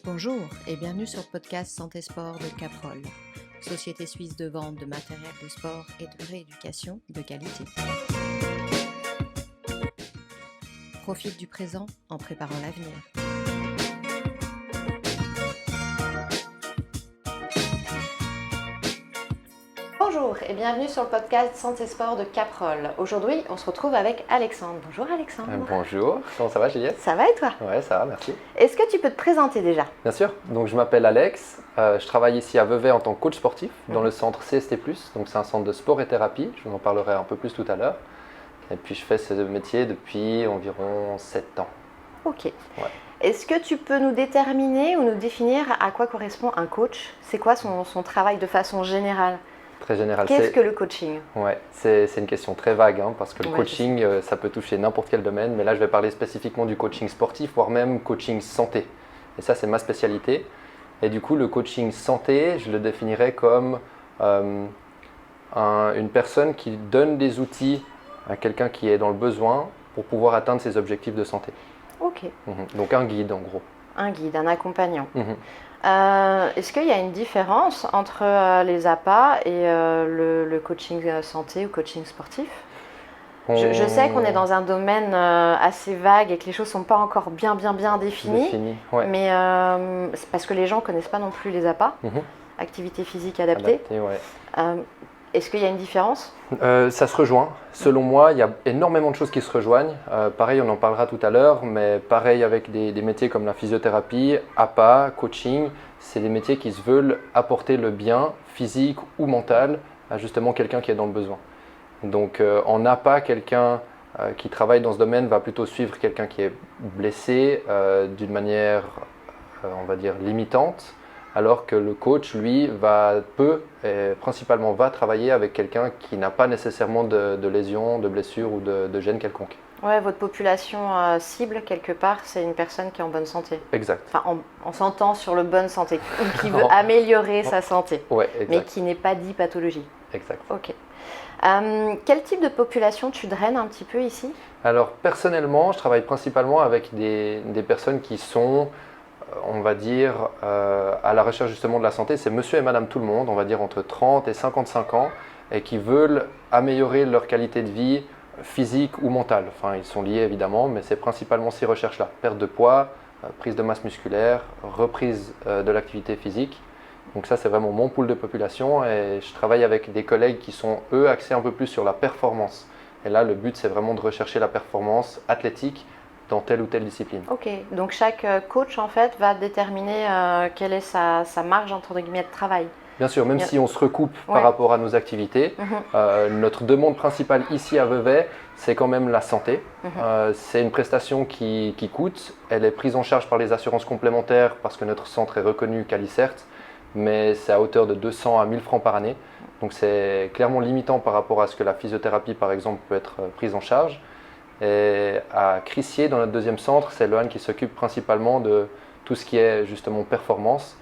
Bonjour et bienvenue sur le podcast Santé Sport de Caprol, société suisse de vente de matériel de sport et de rééducation de qualité. Profite du présent en préparant l'avenir. Bonjour et bienvenue sur le podcast Santé Sport de Caprol. Aujourd'hui, on se retrouve avec Alexandre. Bonjour Alexandre. Bonjour, comment ça va Juliette? Ça va et toi? Ouais, ça va, merci. Est-ce que tu peux te présenter déjà? Bien sûr, donc je m'appelle Alex, je travaille ici à Vevey en tant que coach sportif dans le centre CST+, donc c'est un centre de sport et thérapie, je vous en parlerai un peu plus tout à l'heure. Et puis je fais ce métier depuis environ 7 ans. Ok. Ouais. Est-ce que tu peux nous déterminer ou nous définir à quoi correspond un coach? C'est quoi son travail de façon générale? Très général. Qu'est-ce que le coaching? Ouais, c'est une question très vague parce que le Ouais, coaching, ça peut toucher n'importe quel domaine, mais là je vais parler spécifiquement du coaching sportif, voire même coaching santé. Et ça c'est ma spécialité. Et du coup le coaching santé, je le définirais comme une personne qui donne des outils à quelqu'un qui est dans le besoin pour pouvoir atteindre ses objectifs de santé. Ok. Donc un guide en gros. Un guide, un accompagnant. Mhm. Est-ce qu'il y a une différence entre les APA et le coaching santé ou coaching sportif? Je sais qu'on est dans un domaine assez vague et que les choses ne sont pas encore bien définies. Ouais. Mais c'est parce que les gens ne connaissent pas non plus les APA, activité physique adaptée. Ouais. Est-ce qu'il y a une différence? Ça se rejoint. Selon moi, il y a énormément de choses qui se rejoignent. Pareil, on en parlera tout à l'heure, mais pareil avec des métiers comme la physiothérapie, APA, coaching, c'est des métiers qui se veulent apporter le bien physique ou mental à justement quelqu'un qui est dans le besoin. Donc en APA, quelqu'un qui travaille dans ce domaine va plutôt suivre quelqu'un qui est blessé d'une manière, on va dire, limitante. Alors que le coach, lui, principalement va travailler avec quelqu'un qui n'a pas nécessairement de lésions, de blessures ou de gêne quelconque. Ouais, votre population cible, quelque part, c'est une personne qui est en bonne santé. Exact. Enfin, on s'entend sur le bonne santé, ou qui veut améliorer sa santé, Ouais, exact. mais qui n'est pas dit pathologie. Exact. Ok. Quel type de population tu draines un petit peu ici? Alors, personnellement, je travaille principalement avec des personnes qui sont, on va dire, à la recherche justement de la santé. C'est monsieur et madame tout le monde, on va dire entre 30 et 55 ans, et qui veulent améliorer leur qualité de vie physique ou mentale. Enfin, ils sont liés évidemment, mais c'est principalement ces recherches-là. Perte de poids, prise de masse musculaire, reprise de l'activité physique. Donc ça, c'est vraiment mon pool de population et je travaille avec des collègues qui sont, eux, axés un peu plus sur la performance. Et là, le but, c'est vraiment de rechercher la performance athlétique dans telle ou telle discipline. Ok, donc chaque coach en fait va déterminer quelle est sa marge entre guillemets de travail. Bien sûr, même si on se recoupe par rapport à nos activités, notre demande principale ici à Vevey, c'est quand même la santé. C'est une prestation qui coûte, elle est prise en charge par les assurances complémentaires parce que notre centre est reconnu CALICERT, mais c'est à hauteur de 200 à 1000 francs par année. Donc c'est clairement limitant par rapport à ce que la physiothérapie par exemple peut être prise en charge. Et à Crissier, dans notre deuxième centre, c'est Lohan qui s'occupe principalement de tout ce qui est justement performance,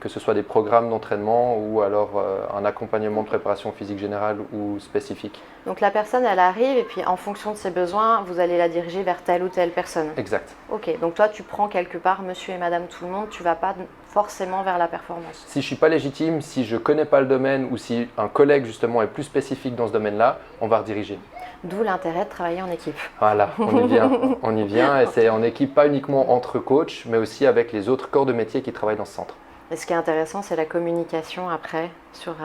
que ce soit des programmes d'entraînement ou alors un accompagnement de préparation physique générale ou spécifique. Donc la personne, elle arrive et puis en fonction de ses besoins, vous allez la diriger vers telle ou telle personne. Exact. Ok, donc toi tu prends quelque part monsieur et madame tout le monde, tu ne vas pas forcément vers la performance. Si je ne suis pas légitime, si je ne connais pas le domaine ou si un collègue justement est plus spécifique dans ce domaine-là, on va rediriger. D'où l'intérêt de travailler en équipe. Voilà, on y vient et c'est en équipe pas uniquement entre coachs, mais aussi avec les autres corps de métier qui travaillent dans ce centre. Et ce qui est intéressant, c'est la communication après sur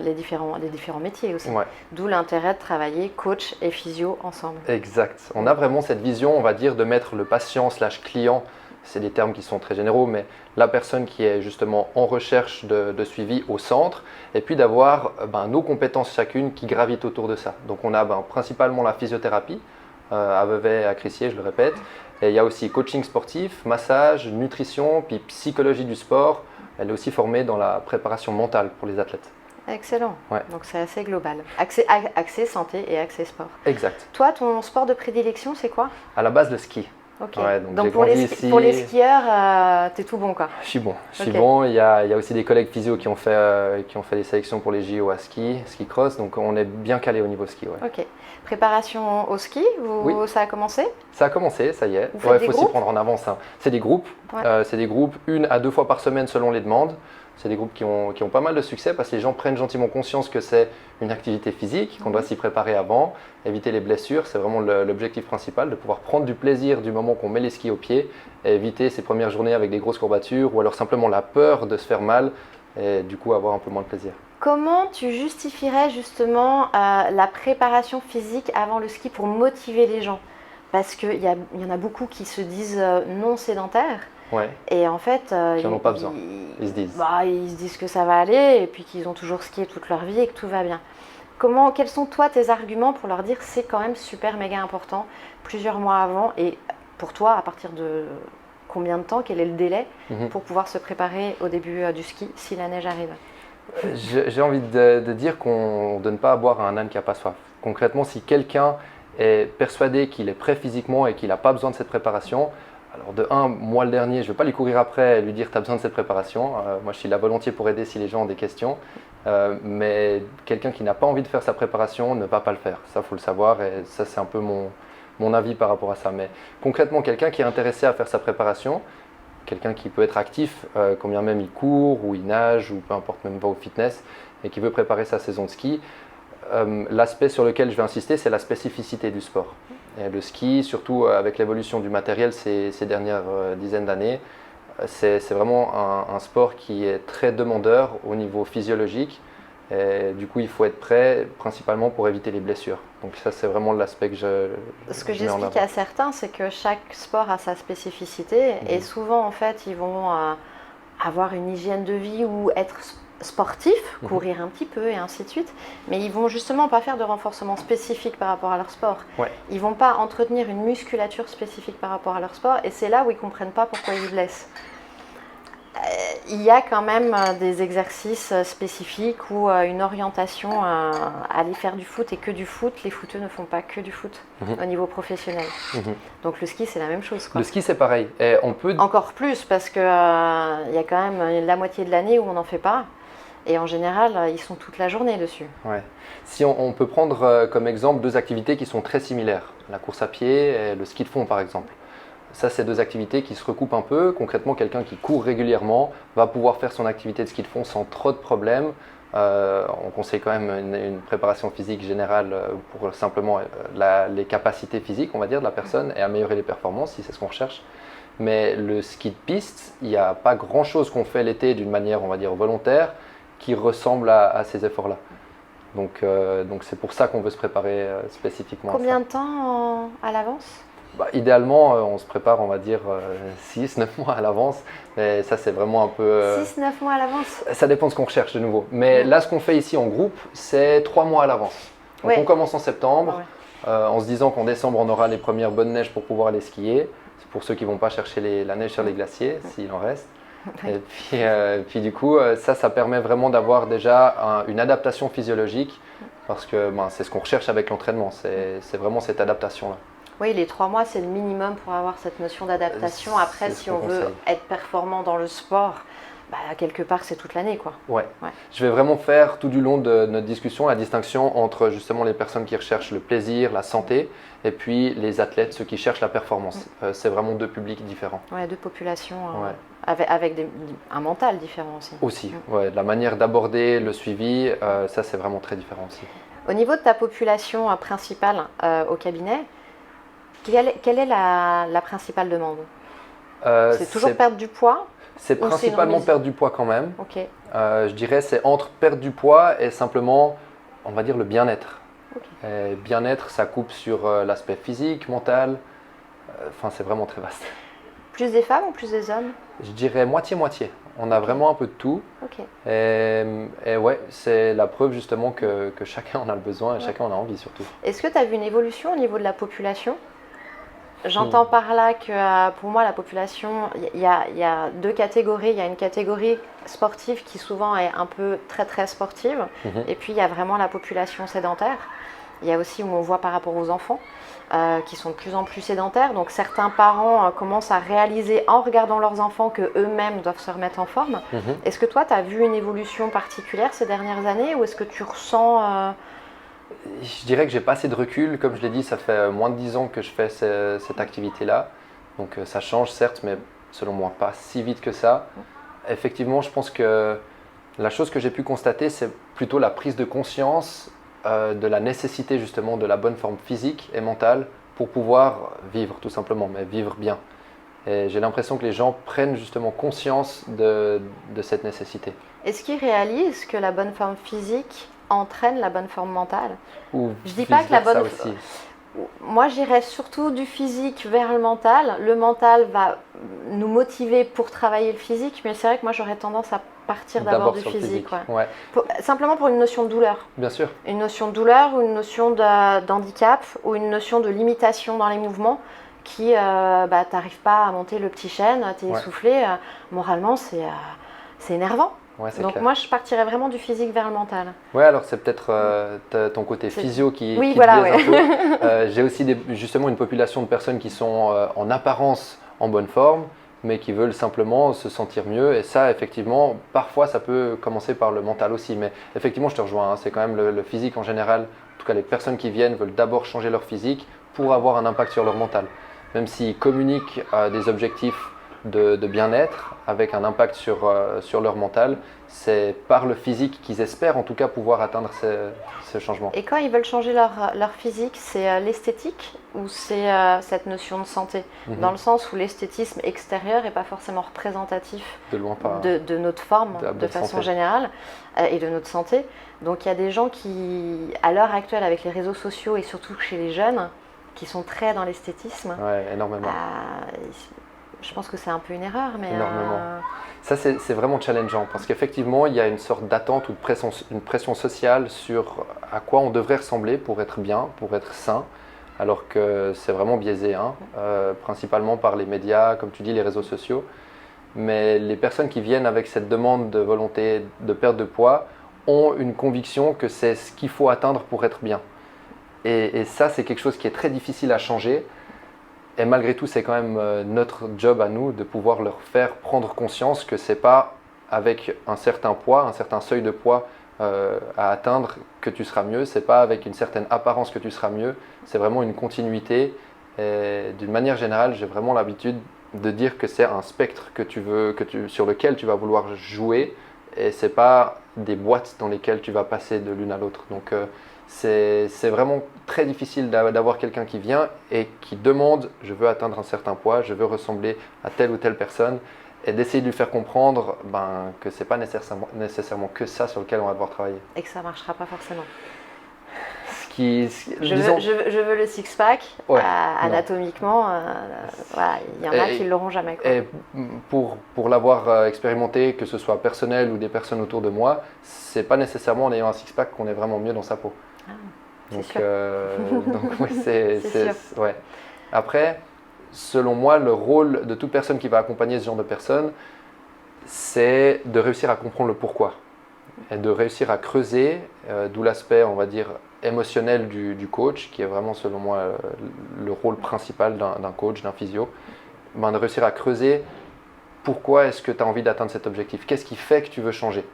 les différents métiers aussi. Ouais. D'où l'intérêt de travailler coach et physio ensemble. Exact. On a vraiment cette vision, on va dire, de mettre le patient/client, c'est des termes qui sont très généraux, mais la personne qui est justement en recherche de suivi au centre, et puis d'avoir nos compétences chacune qui gravitent autour de ça. Donc on a principalement la physiothérapie, à Vevey, à Crissier, je le répète, et il y a aussi coaching sportif, massage, nutrition, puis psychologie du sport. Elle est aussi formée dans la préparation mentale pour les athlètes. Excellent. Ouais. Donc c'est assez global. Accès santé et accès sport. Exact. Toi, ton sport de prédilection, c'est quoi? À la base, le ski. Ok. Ouais, donc pour les skieurs, t'es tout bon quoi. Je suis bon. Il y a aussi des collègues physio qui ont fait des sélections pour les JO à ski cross, donc on est bien calé au niveau ski. Ouais. Ok. Préparation au ski, ça a commencé? Ça a commencé, ça y est. Il faut s'y prendre en avance. Hein. C'est des groupes. C'est des groupes 1 à 2 fois par semaine selon les demandes. C'est des groupes qui ont pas mal de succès parce que les gens prennent gentiment conscience que c'est une activité physique, qu'on doit s'y préparer avant, éviter les blessures. C'est vraiment l'objectif principal, de pouvoir prendre du plaisir du moment qu'on met les skis au pied et éviter ces premières journées avec des grosses courbatures ou alors simplement la peur de se faire mal et du coup avoir un peu moins de plaisir. Comment tu justifierais justement la préparation physique avant le ski pour motiver les gens? Parce qu'il y en a beaucoup qui se disent non sédentaires. Ouais. Et en fait, ils n'en ont pas besoin. Ils se disent que ça va aller et puis qu'ils ont toujours skié toute leur vie et que tout va bien. Quels sont toi tes arguments pour leur dire que c'est quand même super méga important plusieurs mois avant, et pour toi à partir de combien de temps, quel est le délai pour pouvoir se préparer au début du ski si la neige arrive? J'ai envie de dire qu'on ne donne pas à boire à un âne qui n'a pas soif. Concrètement, si quelqu'un est persuadé qu'il est prêt physiquement et qu'il n'a pas besoin de cette préparation, alors de un, moi le dernier, je ne vais pas lui courir après et lui dire tu as besoin de cette préparation. Moi je suis là volontiers pour aider si les gens ont des questions. Mais quelqu'un qui n'a pas envie de faire sa préparation ne va pas le faire. Ça, il faut le savoir, et ça c'est un peu mon avis par rapport à ça. Mais concrètement, quelqu'un qui est intéressé à faire sa préparation, quelqu'un qui peut être actif, combien même il court ou il nage ou peu importe, même va au fitness, et qui veut préparer sa saison de ski, l'aspect sur lequel je vais insister, c'est la spécificité du sport. Et le ski, surtout avec l'évolution du matériel ces dernières dizaines d'années, c'est vraiment un sport qui est très demandeur au niveau physiologique. Et du coup, il faut être prêt principalement pour éviter les blessures. Donc ça, c'est vraiment l'aspect que je mets en avant. Ce que j'explique à certains, c'est que chaque sport a sa spécificité. Et souvent, en fait, ils vont avoir une hygiène de vie ou être sportifs, courir un petit peu et ainsi de suite, mais ils vont justement pas faire de renforcement spécifique par rapport à leur sport. Ouais. Ils vont pas entretenir une musculature spécifique par rapport à leur sport, et c'est là où ils comprennent pas pourquoi ils blessent. Il y a quand même des exercices spécifiques ou une orientation à aller faire du foot et que du foot. Les footeux ne font pas que du foot au niveau professionnel. Donc le ski, c'est la même chose, quoi. Le ski, c'est pareil. Et on peut... Encore plus, parce qu'il y a quand même la moitié de l'année où on n'en fait pas. Et en général, ils sont toute la journée dessus. Ouais. Si on peut prendre comme exemple 2 activités qui sont très similaires. La course à pied et le ski de fond, par exemple. Ça, c'est 2 activités qui se recoupent un peu. Concrètement, quelqu'un qui court régulièrement va pouvoir faire son activité de ski de fond sans trop de problèmes. On conseille quand même une préparation physique générale pour simplement les capacités physiques, on va dire, de la personne, et améliorer les performances, si c'est ce qu'on recherche. Mais le ski de piste, il n'y a pas grand-chose qu'on fait l'été d'une manière, on va dire, volontaire, qui ressemble à ces efforts-là. Donc c'est pour ça qu'on veut se préparer spécifiquement. Combien de temps à l'avance ? Idéalement, on se prépare, on va dire, 6-9 mois à l'avance. Mais ça, c'est vraiment un peu… 6-9 mois à l'avance ? Ça dépend de ce qu'on recherche de nouveau. Mais là, ce qu'on fait ici en groupe, c'est 3 mois à l'avance. Donc on commence en septembre, en se disant qu'en décembre, on aura les premières bonnes neiges pour pouvoir aller skier. C'est pour ceux qui ne vont pas chercher la neige sur les glaciers, s'il en reste. Et puis du coup, ça permet vraiment d'avoir déjà une adaptation physiologique, parce que c'est ce qu'on recherche avec l'entraînement, c'est vraiment cette adaptation-là. Oui, les 3 mois, c'est le minimum pour avoir cette notion d'adaptation. Après, si on veut être performant dans le sport, quelque part, c'est toute l'année, quoi. Ouais. Je vais vraiment faire tout du long de notre discussion la distinction entre justement les personnes qui recherchent le plaisir, la santé, et puis les athlètes, ceux qui cherchent la performance. C'est vraiment 2 publics différents. Ouais, 2 populations avec un mental différent aussi. Aussi, la manière d'aborder le suivi, ça c'est vraiment très différent aussi. Au niveau de ta population principale au cabinet, quelle est la principale demande ? C'est toujours perdre du poids ? C'est principalement perdre du poids quand même. Okay. Je dirais c'est entre perdre du poids et simplement, on va dire, le bien-être. Okay. Bien-être, ça coupe sur l'aspect physique, mental. C'est vraiment très vaste. Plus des femmes ou plus des hommes ? Je dirais moitié-moitié. On a vraiment un peu de tout. Okay. Et ouais, c'est la preuve justement que chacun en a le besoin et chacun en a envie surtout. Est-ce que tu as vu une évolution au niveau de la population ? J'entends par là que pour moi la population, il y a 2 catégories. Il y a une catégorie sportive qui souvent est un peu très très sportive, et puis il y a vraiment la population sédentaire. Il y a aussi où on voit par rapport aux enfants qui sont de plus en plus sédentaires. Donc certains parents commencent à réaliser en regardant leurs enfants qu'eux-mêmes doivent se remettre en forme. Est-ce que toi, tu as vu une évolution particulière ces dernières années ou est-ce que tu ressens… Je dirais que j'ai pas assez de recul. Comme je l'ai dit, ça fait moins de 10 ans que je fais cette activité-là. Donc ça change certes, mais selon moi pas si vite que ça. Effectivement, je pense que la chose que j'ai pu constater, c'est plutôt la prise de conscience de la nécessité justement de la bonne forme physique et mentale pour pouvoir vivre tout simplement, mais vivre bien. Et j'ai l'impression que les gens prennent justement conscience de cette nécessité. Est-ce qu'ils réalisent que la bonne forme physique entraîne la bonne forme mentale? Ou je dis pas que la bonne aussi. Moi, j'irais surtout du physique vers le mental. Le mental va nous motiver pour travailler le physique, mais c'est vrai que moi, j'aurais tendance à partir d'abord du physique. Ouais. Simplement pour une notion de douleur. Bien sûr. Une notion de douleur ou une notion d'handicap ou une notion de limitation dans les mouvements qui, t'arrives pas à monter le petit chêne, t'es essoufflé. Moralement, c'est énervant. Ouais, donc clair. Moi, je partirais vraiment du physique vers le mental. Ouais, alors c'est peut-être ton côté physio qui te biaise un peu. J'ai aussi justement une population de personnes qui sont en apparence en bonne forme, mais qui veulent simplement se sentir mieux. Et ça, effectivement, parfois, ça peut commencer par le mental aussi. Mais effectivement, je te rejoins, hein, c'est quand même le physique en général. En tout cas, les personnes qui viennent veulent d'abord changer leur physique pour avoir un impact sur leur mental. Même s'ils communiquent des objectifs de bien-être avec un impact sur leur mental, c'est par le physique qu'ils espèrent en tout cas pouvoir atteindre ce changement. Et quand ils veulent changer leur physique, c'est l'esthétique ou c'est cette notion de santé? Dans le sens où l'esthétisme extérieur n'est pas forcément représentatif de notre forme de façon générale et de notre santé. Donc il y a des gens qui, à l'heure actuelle avec les réseaux sociaux et surtout chez les jeunes, qui sont très dans l'esthétisme. Ouais, énormément. Je pense que c'est un peu une erreur, mais… Énormément. Ça, c'est vraiment challengeant parce qu'effectivement, il y a une sorte d'attente ou une pression sociale sur à quoi on devrait ressembler pour être bien, pour être sain, alors que c'est vraiment biaisé, hein, principalement par les médias, comme tu dis, les réseaux sociaux. Mais les personnes qui viennent avec cette demande de volonté de perte de poids ont une conviction que c'est ce qu'il faut atteindre pour être bien. Et ça, c'est quelque chose qui est très difficile à changer. Et malgré tout, c'est quand même notre job à nous de pouvoir leur faire prendre conscience que ce n'est pas avec un certain poids, un certain seuil de poids à atteindre que tu seras mieux. Ce n'est pas avec une certaine apparence que tu seras mieux. C'est vraiment une continuité. Et d'une manière générale, j'ai vraiment l'habitude de dire que c'est un spectre sur lequel tu vas vouloir jouer. Et ce n'est pas des boîtes dans lesquelles tu vas passer de l'une à l'autre. Donc, c'est vraiment très difficile d'avoir quelqu'un qui vient et qui demande « je veux atteindre un certain poids, je veux ressembler à telle ou telle personne » et d'essayer de lui faire comprendre que ce n'est pas nécessairement que ça sur lequel on va devoir travailler. Et que ça ne marchera pas forcément. Je veux le six-pack, anatomiquement, il y en a qui ne l'auront jamais. Quoi. Et pour l'avoir expérimenté, que ce soit personnel ou des personnes autour de moi, ce n'est pas nécessairement en ayant un six-pack qu'on est vraiment mieux dans sa peau. C'est sûr. Ouais. Après, selon moi, le rôle de toute personne qui va accompagner ce genre de personnes, c'est de réussir à comprendre le pourquoi et de réussir à creuser, d'où l'aspect, on va dire, émotionnel du coach, qui est vraiment, selon moi, le rôle principal d'un coach, d'un physio, de réussir à creuser pourquoi est-ce que tu as envie d'atteindre cet objectif, qu'est-ce qui fait que tu veux changer.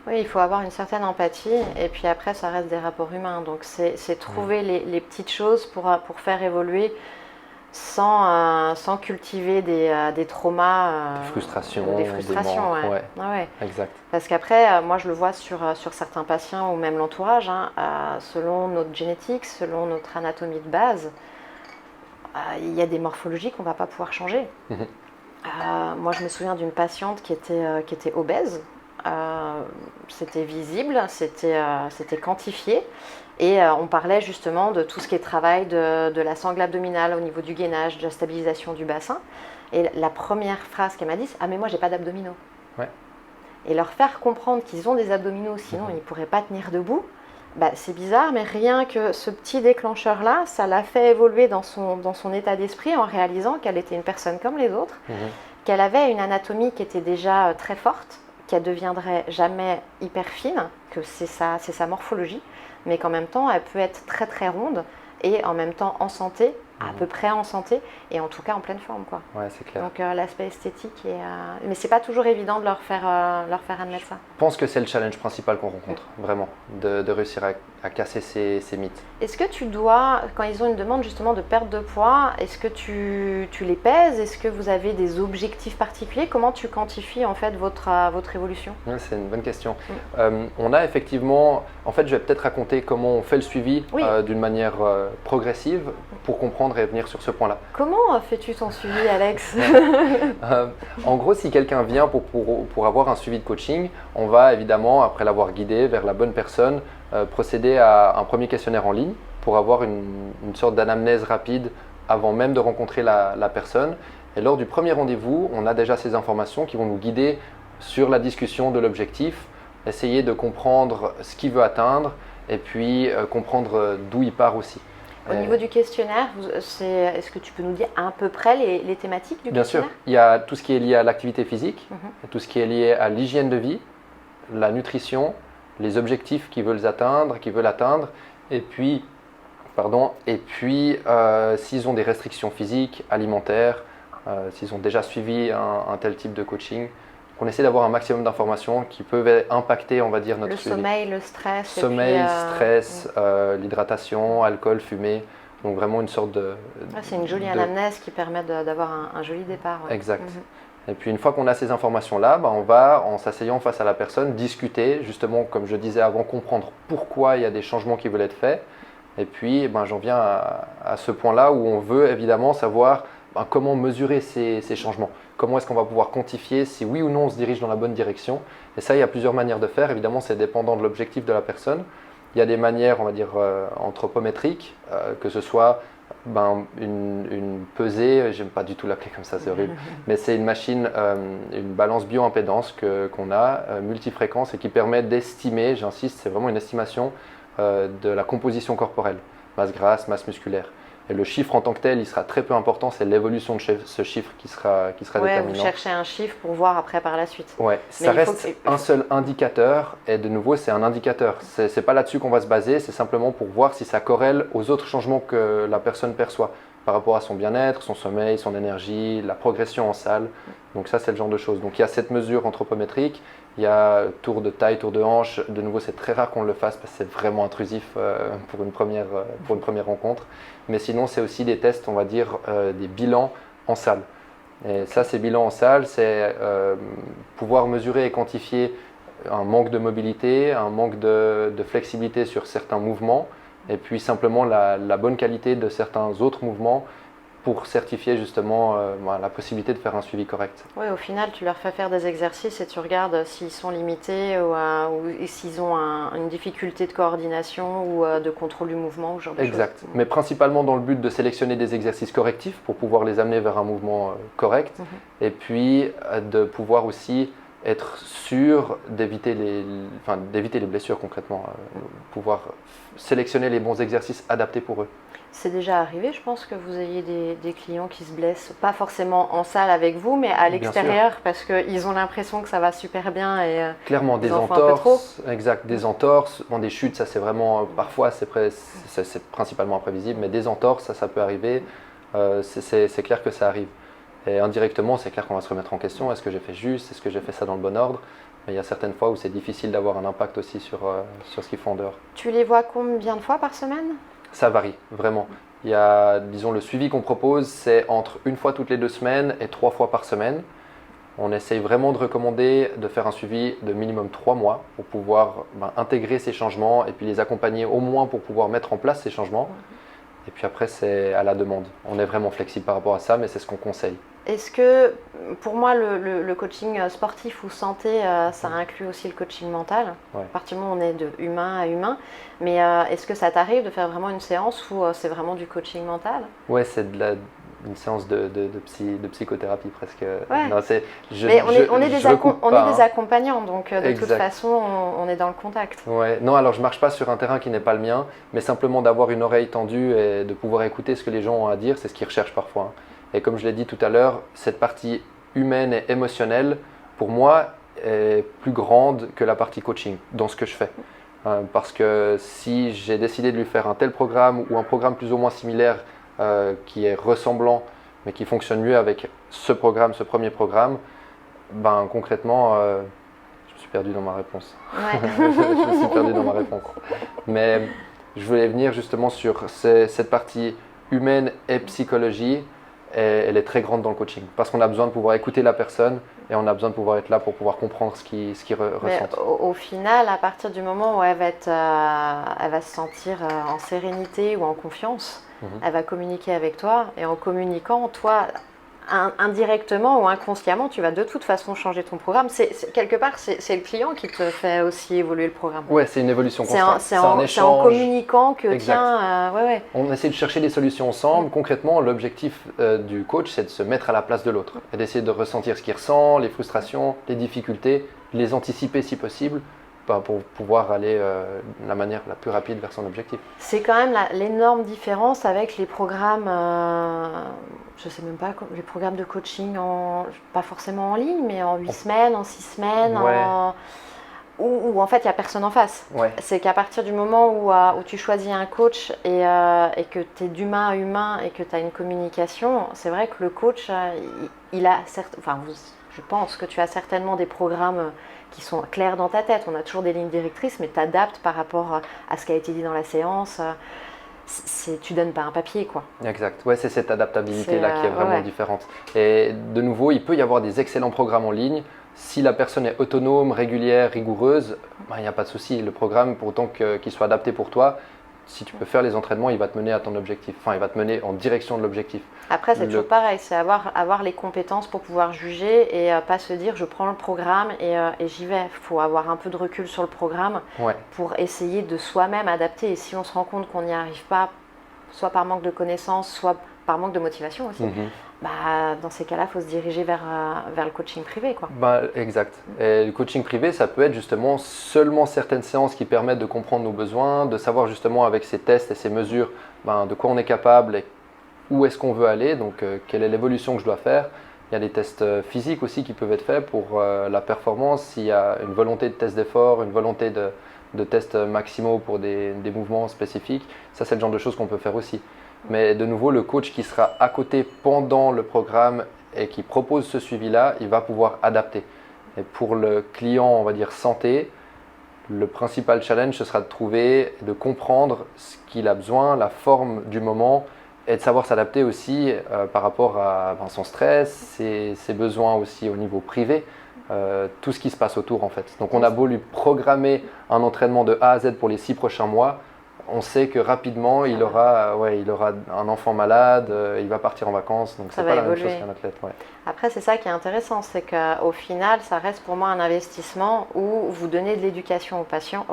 Oui, il faut avoir une certaine empathie et puis après ça reste des rapports humains, donc c'est trouver les petites choses pour faire évoluer sans cultiver des traumas, des frustrations, des manques, ouais. Exact. Parce qu'après, moi je le vois sur certains patients ou même l'entourage, selon notre génétique, selon notre anatomie de base, il y a des morphologies qu'on ne va pas pouvoir changer. Moi je me souviens d'une patiente qui était obèse. C'était visible, c'était quantifié et on parlait justement de tout ce qui est travail de la sangle abdominale au niveau du gainage, de la stabilisation du bassin et la première phrase qu'elle m'a dit c'est « Ah mais moi j'ai pas d'abdominaux ». Et leur faire comprendre qu'ils ont des abdominaux sinon ils ne pourraient pas tenir debout, c'est bizarre mais rien que ce petit déclencheur là, ça l'a fait évoluer dans son état d'esprit en réalisant qu'elle était une personne comme les autres, qu'elle avait une anatomie qui était déjà très forte, qu'elle ne deviendrait jamais hyper fine, que c'est sa morphologie. mais qu'en même temps, elle peut être très très ronde et en même temps en santé, à peu près en santé, et en tout cas en pleine forme, quoi. Ouais, c'est clair. Donc l'aspect esthétique, mais c'est pas toujours évident de leur faire admettre ça. Je pense que c'est le challenge principal qu'on rencontre, vraiment, de réussir à casser ces mythes. Est-ce que tu dois, quand ils ont une demande justement de perte de poids, est-ce que tu les pèses? Est-ce que vous avez des objectifs particuliers? Comment tu quantifies en fait votre évolution? Ouais, c'est une bonne question. On a effectivement, en fait je vais peut-être raconter comment on fait le suivi d'une manière progressive pour comprendre et venir sur ce point-là. Comment fais-tu ton suivi, Alex? En gros, si quelqu'un vient pour avoir un suivi de coaching, on va évidemment, après l'avoir guidé vers la bonne personne, procéder à un premier questionnaire en ligne pour avoir une sorte d'anamnèse rapide avant même de rencontrer la personne. Et lors du premier rendez-vous, on a déjà ces informations qui vont nous guider sur la discussion de l'objectif, essayer de comprendre ce qu'il veut atteindre et puis comprendre d'où il part aussi. Au niveau du questionnaire, est-ce que tu peux nous dire à peu près les thématiques du questionnaire? Bien sûr, il y a tout ce qui est lié à l'activité physique, tout ce qui est lié à l'hygiène de vie, la nutrition, les objectifs qu'ils veulent atteindre, et puis, s'ils ont des restrictions physiques, alimentaires, s'ils ont déjà suivi un tel type de coaching. On essaie d'avoir un maximum d'informations qui peuvent impacter, on va dire, notre suivi. Le sommeil, le stress. Sommeil, stress, l'hydratation, alcool, fumée. Donc vraiment une sorte de... c'est une jolie anamnèse qui permet d'avoir un joli départ. Ouais. Exact. Et puis une fois qu'on a ces informations-là, on va, en s'asseyant face à la personne, discuter, justement, comme je disais avant, comprendre pourquoi il y a des changements qui veulent être faits. Et puis j'en viens à ce point-là où on veut évidemment savoir comment mesurer ces changements. Comment est-ce qu'on va pouvoir quantifier si oui ou non on se dirige dans la bonne direction. Et ça, il y a plusieurs manières de faire. Évidemment, c'est dépendant de l'objectif de la personne. Il y a des manières, on va dire, anthropométriques, que ce soit une pesée, j'aime pas du tout l'appeler comme ça, c'est horrible, mais c'est une machine, une balance bioimpédance qu'on a, multifréquence, et qui permet d'estimer, j'insiste, c'est vraiment une estimation de la composition corporelle, masse grasse, masse musculaire. Et le chiffre en tant que tel, il sera très peu important, c'est l'évolution de ce chiffre qui sera déterminant. Vous cherchez un chiffre pour voir après par la suite. Ouais, ça reste un seul indicateur, et de nouveau, c'est un indicateur. C'est pas là-dessus qu'on va se baser, c'est simplement pour voir si ça corrèle aux autres changements que la personne perçoit par rapport à son bien-être, son sommeil, son énergie, la progression en salle. Donc ça, c'est le genre de choses. Donc il y a cette mesure anthropométrique, il y a tour de taille, tour de hanche. De nouveau, c'est très rare qu'on le fasse parce que c'est vraiment intrusif pour une première rencontre. Mais sinon, c'est aussi des tests, on va dire, des bilans en salle. Et ça, ces bilans en salle, c'est pouvoir mesurer et quantifier un manque de mobilité, un manque de flexibilité sur certains mouvements, et puis simplement la bonne qualité de certains autres mouvements pour certifier justement la possibilité de faire un suivi correct. Oui, au final, tu leur fais faire des exercices et tu regardes s'ils sont limités ou s'ils ont une difficulté de coordination ou de contrôle du mouvement ou ce genre de choses. Exact, mais principalement dans le but de sélectionner des exercices correctifs pour pouvoir les amener vers un mouvement correct, et puis de pouvoir aussi être sûr d'éviter les blessures concrètement, pouvoir sélectionner les bons exercices adaptés pour eux. C'est déjà arrivé, je pense, que vous ayez des clients qui se blessent, pas forcément en salle avec vous, mais à l'extérieur, parce qu'ils ont l'impression que ça va super bien et clairement, des entorses, des entorses, des chutes, ça c'est vraiment, parfois c'est principalement imprévisible, mais des entorses, ça peut arriver, c'est clair que ça arrive. Et indirectement, c'est clair qu'on va se remettre en question, est-ce que j'ai fait juste, est-ce que j'ai fait ça dans le bon ordre? Mais il y a certaines fois où c'est difficile d'avoir un impact aussi sur ce qu'ils font en dehors. Tu les vois combien de fois par semaine? Ça varie, vraiment. Il y a, disons, le suivi qu'on propose, c'est entre 1 fois toutes les 2 semaines et 3 fois par semaine. On essaye vraiment de recommander de faire un suivi de minimum 3 mois pour pouvoir intégrer ces changements et puis les accompagner au moins pour pouvoir mettre en place ces changements. Et puis après, c'est à la demande. On est vraiment flexible par rapport à ça, mais c'est ce qu'on conseille. Est-ce que, pour moi, le coaching sportif ou santé, ça inclut aussi le coaching mental? À partir du moment où on est de humain à humain. Mais est-ce que ça t'arrive de faire vraiment une séance où c'est vraiment du coaching mental? Ouais, c'est une séance de psychothérapie presque. Ouais. Non, on est des accompagnants, donc de toute façon, on est dans le contact. Ouais. Non, alors je ne marche pas sur un terrain qui n'est pas le mien, mais simplement d'avoir une oreille tendue et de pouvoir écouter ce que les gens ont à dire, c'est ce qu'ils recherchent parfois. Et comme je l'ai dit tout à l'heure, cette partie humaine et émotionnelle, pour moi, est plus grande que la partie coaching dans ce que je fais. Parce que si j'ai décidé de lui faire un tel programme ou un programme plus ou moins similaire qui est ressemblant mais qui fonctionne mieux avec ce programme, ce premier programme, ben concrètement, je me suis perdu dans ma réponse. Ouais. Je me suis perdu dans ma réponse. Mais je voulais venir justement sur cette partie humaine et psychologie. Et elle est très grande dans le coaching parce qu'on a besoin de pouvoir écouter la personne et on a besoin de pouvoir être là pour pouvoir comprendre ce qu'il ressent. Au final, à partir du moment où elle va se sentir en sérénité ou en confiance, elle va communiquer avec toi et en communiquant, toi, indirectement ou inconsciemment, tu vas de toute façon changer ton programme. Quelque part, c'est le client qui te fait aussi évoluer le programme. Ouais, c'est une évolution constante. C'est en communiquant que tiens, On essaie de chercher des solutions ensemble. Concrètement, l'objectif du coach, c'est de se mettre à la place de l'autre et d'essayer de ressentir ce qu'il ressent, les frustrations, les difficultés, les anticiper si possible pour pouvoir aller de la manière la plus rapide vers son objectif. C'est quand même l'énorme différence avec les programmes, je sais même pas, les programmes de coaching, pas forcément en ligne, mais en 8 semaines, en 6 semaines, où en fait il n'y a personne en face. Ouais. C'est qu'à partir du moment où tu choisis un coach et que tu es d'humain à humain et que tu as une communication, c'est vrai que le coach, je pense que tu as certainement des programmes qui sont clairs dans ta tête. On a toujours des lignes directrices, mais tu adaptes par rapport à ce qui a été dit dans la séance. Tu donnes pas un papier, quoi. Exact. Ouais, c'est cette adaptabilité-là qui est vraiment différente. Et de nouveau, il peut y avoir des excellents programmes en ligne. Si la personne est autonome, régulière, rigoureuse, il n'y a pas de souci. Le programme, pour autant qu'il soit adapté pour toi, si tu peux faire les entraînements, il va te mener à ton objectif. Enfin, il va te mener en direction de l'objectif. Après, c'est toujours pareil. C'est avoir les compétences pour pouvoir juger et pas se dire je prends le programme et j'y vais. Il faut avoir un peu de recul sur le programme pour essayer de soi-même adapter. Et si on se rend compte qu'on n'y arrive pas, soit par manque de connaissances, soit par manque de motivation aussi, dans ces cas-là, il faut se diriger vers le coaching privé, quoi. Exact. Et le coaching privé, ça peut être justement seulement certaines séances qui permettent de comprendre nos besoins, de savoir justement avec ces tests et ces mesures de quoi on est capable et où est-ce qu'on veut aller, donc quelle est l'évolution que je dois faire. Il y a des tests physiques aussi qui peuvent être faits pour la performance, s'il y a une volonté de test d'effort, une volonté de tests maximaux pour des mouvements spécifiques. Ça, c'est le genre de choses qu'on peut faire aussi. Mais de nouveau, le coach qui sera à côté pendant le programme et qui propose ce suivi-là, il va pouvoir adapter. Et pour le client, on va dire santé, le principal challenge, ce sera de trouver, de comprendre ce qu'il a besoin, la forme du moment et de savoir s'adapter aussi par rapport à son stress, ses besoins aussi au niveau privé, tout ce qui se passe autour en fait. Donc on a beau lui programmer un entraînement de A à Z pour les 6 prochains mois, on sait que rapidement il aura un enfant malade, il va partir en vacances, donc c'est pas la même chose qu'un athlète. Ouais. Après, c'est ça qui est intéressant, c'est qu'au final, ça reste pour moi un investissement où vous donnez de l'éducation aux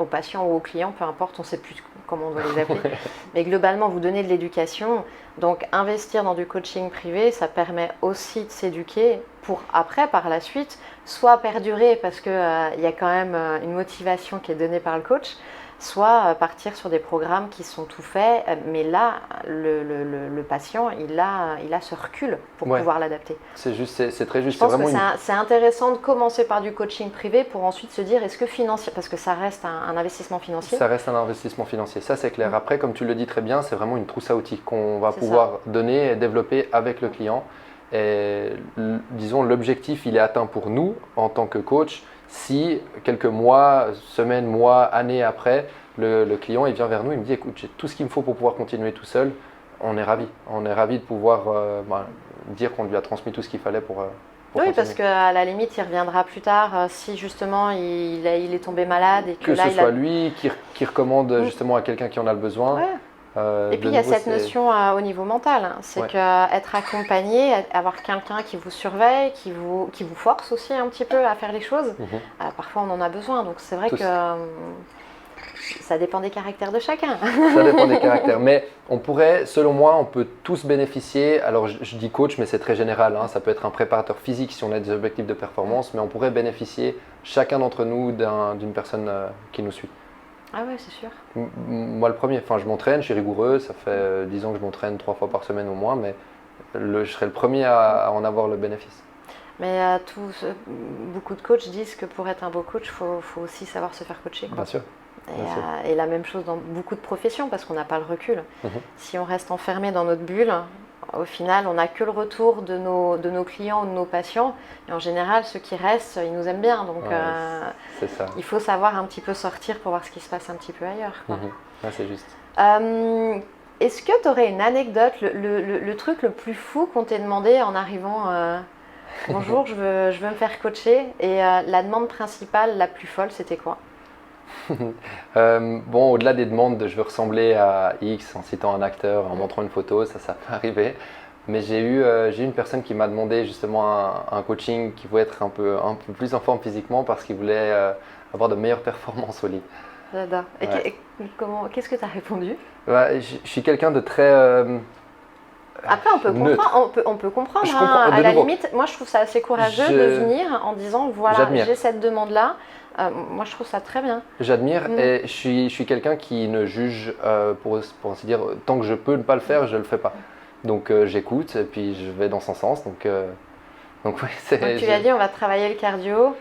patients ou aux clients, peu importe, on ne sait plus comment on doit les appeler, mais globalement, vous donnez de l'éducation. Donc, investir dans du coaching privé, ça permet aussi de s'éduquer pour après, par la suite, soit perdurer parce qu'il y a quand même une motivation qui est donnée par le coach, soit partir sur des programmes qui sont tout faits, mais là, le patient, il a ce recul pour pouvoir l'adapter. C'est très juste. Je pense que c'est intéressant de commencer par du coaching privé pour ensuite se dire, est-ce que financier, parce que ça reste un investissement financier. Ça reste un investissement financier, ça c'est clair. Après, comme tu le dis très bien, c'est vraiment une trousse à outils qu'on va pouvoir donner et développer avec le client. Et disons, l'objectif, il est atteint pour nous en tant que coach. Si quelques mois, semaines, mois, années après, le client il vient vers nous, il me dit écoute, j'ai tout ce qu'il me faut pour pouvoir continuer tout seul, on est ravis. On est ravis de pouvoir dire qu'on lui a transmis tout ce qu'il fallait pour oui, parce qu'à la limite, il reviendra plus tard si justement il est tombé malade. Et que ce soit lui qui recommande justement à quelqu'un qui en a le besoin. Ouais. Et puis il y a cette notion au niveau mental, c'est qu'être accompagné, avoir quelqu'un qui vous surveille, qui vous force aussi un petit peu à faire les choses, parfois on en a besoin, donc c'est vrai que ça dépend des caractères de chacun. Ça dépend des caractères, mais on pourrait, selon moi, on peut tous bénéficier, alors je dis coach mais c'est très général, ça peut être un préparateur physique si on a des objectifs de performance, mais on pourrait bénéficier chacun d'entre nous d'une personne qui nous suit. Ah ouais, c'est sûr. Moi, le premier, je m'entraîne, je suis rigoureux, ça fait 10 ans que je m'entraîne 3 fois par semaine au moins, mais je serai le premier à en avoir le bénéfice. Mais beaucoup de coachs disent que pour être un beau coach, il faut aussi savoir se faire coacher, quoi. Bien sûr. Et la même chose dans beaucoup de professions, parce qu'on n'a pas le recul. Si on reste enfermé dans notre bulle, au final, on n'a que le retour de nos clients ou de nos patients. Et en général, ceux qui restent, ils nous aiment bien. Donc, c'est ça. Il faut savoir un petit peu sortir pour voir ce qui se passe un petit peu ailleurs. Ouais, c'est juste. Est-ce que tu aurais une anecdote, le truc le plus fou qu'on t'ait demandé en arrivant bonjour, je veux me faire coacher, et la demande principale la plus folle, c'était quoi? Bon, au-delà des demandes de je veux ressembler à X en citant un acteur, en montrant une photo, ça peut arriver. Mais j'ai eu une personne qui m'a demandé justement un coaching qui voulait être un peu plus en forme physiquement parce qu'il voulait avoir de meilleures performances au lit. J'adore. Et qu'est-ce que tu as répondu? Je suis quelqu'un de très Après, on peut comprendre. À la limite, moi, je trouve ça assez courageux de venir en disant voilà, j'ai cette demande-là. Moi, je trouve ça très bien. J'admire et je suis quelqu'un qui ne juge, pour ainsi dire, tant que je peux ne pas le faire, je ne le fais pas. Donc, j'écoute et puis je vais dans son sens. Donc ouais, tu lui as dit on va travailler le cardio.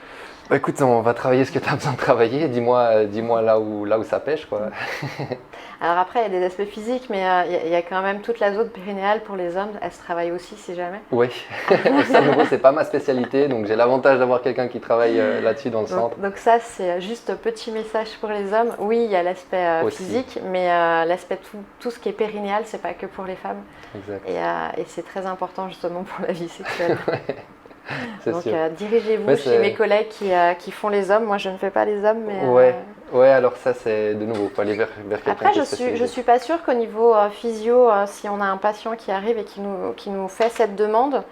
Bah, écoute, on va travailler ce que tu as besoin de travailler. Dis-moi là où ça pêche, quoi. Alors après, il y a des aspects physiques, mais il y a quand même toute la zone périnéale pour les hommes. Elle se travaille aussi, si jamais. Oui, ça, de nouveau, c'est pas ma spécialité, donc j'ai l'avantage d'avoir quelqu'un qui travaille là-dessus dans le centre. Donc ça, c'est juste petit message pour les hommes. Oui, il y a l'aspect physique, mais l'aspect tout ce qui est périnéal, c'est pas que pour les femmes. Exact. Et c'est très important justement pour la vie sexuelle. Donc dirigez-vous Ouais, chez mes collègues qui font les hommes. Moi, je ne fais pas les hommes, mais ouais, alors ça, c'est de nouveau, il faut aller vers quelqu'un. Après, je suis pas sûre qu'au niveau physio, si on a un patient qui arrive et qui nous fait cette demande,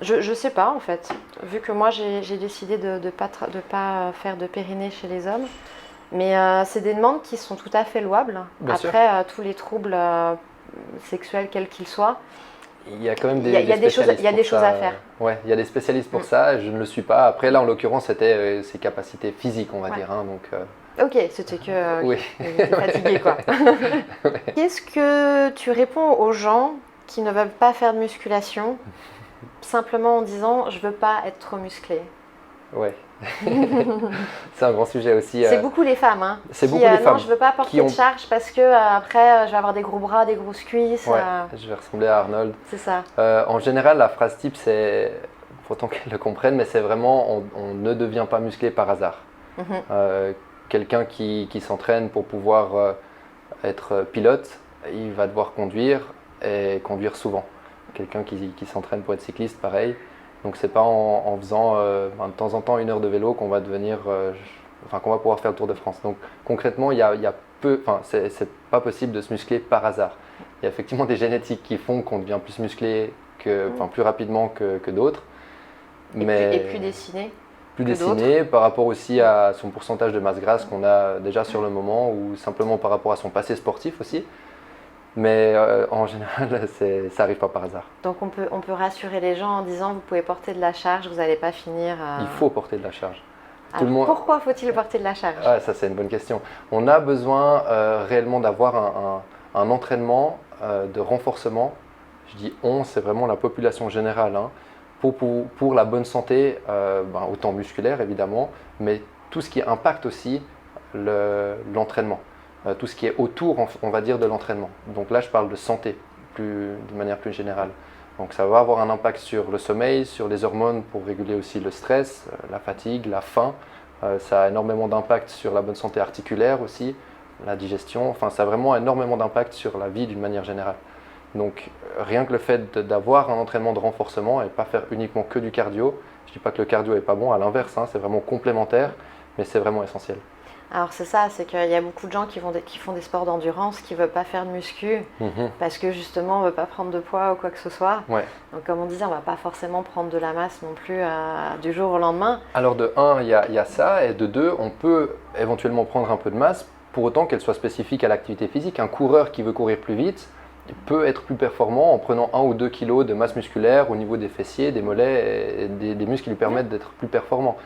je sais pas en fait. Vu que moi, j'ai décidé de pas faire de périnée chez les hommes, mais c'est des demandes qui sont tout à fait louables. Après, tous les troubles sexuels, quels qu'ils soient. Il y a quand même des choses à faire. Ouais, il y a des spécialistes pour ça, je ne le suis pas. Après, là, en l'occurrence, c'était ses capacités physiques, on va dire. Hein, donc, Ok, c'était que il était fatigué, quoi. Qu'est-ce que tu réponds aux gens qui ne veulent pas faire de musculation, simplement en disant « je veux pas être trop musclé ». Ouais. C'est un grand sujet aussi. C'est beaucoup les femmes. Hein, c'est beaucoup les femmes. Non, je veux pas porter de charge parce que après je vais avoir des gros bras, des grosses cuisses. Ouais, je vais ressembler à Arnold. C'est ça. En général, la phrase type, c'est, pour autant qu'elle le comprenne, mais c'est vraiment on ne devient pas musclé par hasard. Quelqu'un qui s'entraîne pour pouvoir être pilote, il va devoir conduire et conduire souvent. Quelqu'un qui s'entraîne pour être cycliste, pareil. Donc c'est pas en faisant de temps en temps 1 heure de vélo qu'on va qu'on va pouvoir faire le Tour de France. Donc concrètement, c'est pas possible de se muscler par hasard. Il y a effectivement des génétiques qui font qu'on devient plus musclé plus rapidement que d'autres. Et plus dessiné. Plus dessiné par rapport aussi à son pourcentage de masse grasse qu'on a déjà sur le moment, ou simplement par rapport à son passé sportif aussi. Mais en général, ça n'arrive pas par hasard. Donc on peut rassurer les gens en disant vous pouvez porter de la charge, vous n'allez pas finir… Il faut porter de la charge. Pourquoi faut-il porter de la charge? Ça c'est une bonne question. On a besoin réellement d'avoir un entraînement de renforcement. Je dis on, c'est vraiment la population générale. Hein, pour la bonne santé, autant musculaire évidemment, mais tout ce qui impacte aussi l'entraînement. Tout ce qui est autour, on va dire, de l'entraînement. Donc là, je parle de santé, de manière plus générale. Donc ça va avoir un impact sur le sommeil, sur les hormones pour réguler aussi le stress, la fatigue, la faim. Ça a énormément d'impact sur la bonne santé articulaire aussi, la digestion. Enfin, ça a vraiment énormément d'impact sur la vie d'une manière générale. Donc rien que le fait d'avoir un entraînement de renforcement et pas faire uniquement que du cardio. Je ne dis pas que le cardio n'est pas bon, à l'inverse, hein, c'est vraiment complémentaire, mais c'est vraiment essentiel. Alors c'est ça, c'est qu'il y a beaucoup de gens qui font des sports d'endurance, qui ne veulent pas faire de muscu, parce que justement on ne veut pas prendre de poids ou quoi que ce soit. Ouais. Donc comme on disait, on ne va pas forcément prendre de la masse non plus du jour au lendemain. Alors de 1, il y a ça, et de 2, on peut éventuellement prendre un peu de masse, pour autant qu'elle soit spécifique à l'activité physique. Un coureur qui veut courir plus vite peut être plus performant en prenant 1 ou 2 kilos de masse musculaire au niveau des fessiers, des mollets, et des muscles qui lui permettent d'être plus performant.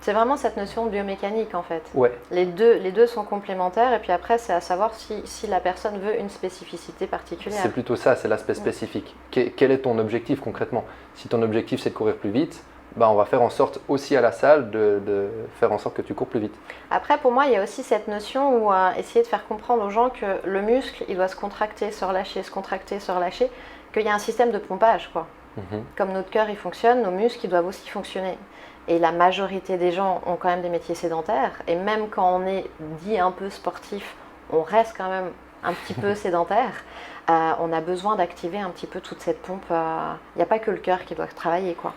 C'est vraiment cette notion de biomécanique en fait. Ouais. Les deux sont complémentaires, et puis après c'est à savoir si la personne veut une spécificité particulière. C'est plutôt ça, c'est l'aspect spécifique. Quel est ton objectif concrètement? Si ton objectif c'est de courir plus vite, on va faire en sorte aussi à la salle de faire en sorte que tu cours plus vite. Après, pour moi, il y a aussi cette notion où essayer de faire comprendre aux gens que le muscle, il doit se contracter, se relâcher, se contracter, se relâcher, qu'il y a un système de pompage, quoi. Comme notre cœur, il fonctionne, nos muscles, ils doivent aussi fonctionner. Et la majorité des gens ont quand même des métiers sédentaires. Et même quand on est dit un peu sportif, on reste quand même un petit peu sédentaire. On a besoin d'activer un petit peu toute cette pompe. Il n'y a pas que le cœur qui doit travailler, quoi.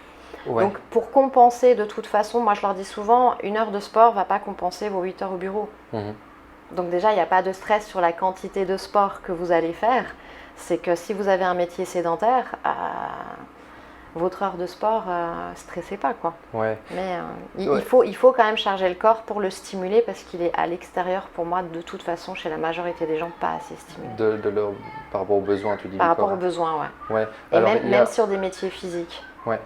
Ouais. Donc pour compenser de toute façon, moi je leur dis souvent, 1 heure de sport ne va pas compenser vos 8 heures au bureau. Donc déjà, il n'y a pas de stress sur la quantité de sport que vous allez faire. C'est que si vous avez un métier sédentaire, votre heure de sport, stressez pas, quoi. Ouais. Mais il faut quand même charger le corps pour le stimuler parce qu'il est à l'extérieur, pour moi, de toute façon, chez la majorité des gens, pas assez stimulé. Par rapport aux besoins, tu dis. Par rapport aux besoins, ouais. Et alors, même sur des métiers physiques. Ouais.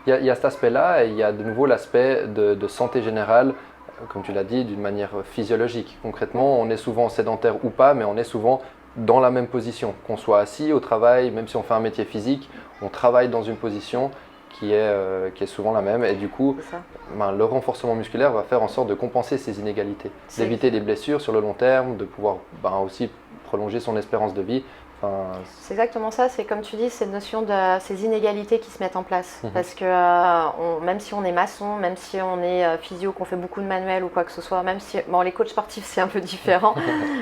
Il y a cet aspect-là et il y a de nouveau l'aspect de santé générale, comme tu l'as dit, d'une manière physiologique. Concrètement, on est souvent sédentaire ou pas, mais on est souvent dans la même position. Qu'on soit assis au travail, même si on fait un métier physique, on travaille dans une position qui est souvent la même. Et du coup, le renforcement musculaire va faire en sorte de compenser ces inégalités, d'éviter des blessures sur le long terme, de pouvoir aussi prolonger son espérance de vie. C'est exactement ça, c'est comme tu dis, cette notion de ces inégalités qui se mettent en place. Parce que même si on est maçon, même si on est physio, qu'on fait beaucoup de manuels ou quoi que ce soit, même si les coachs sportifs c'est un peu différent,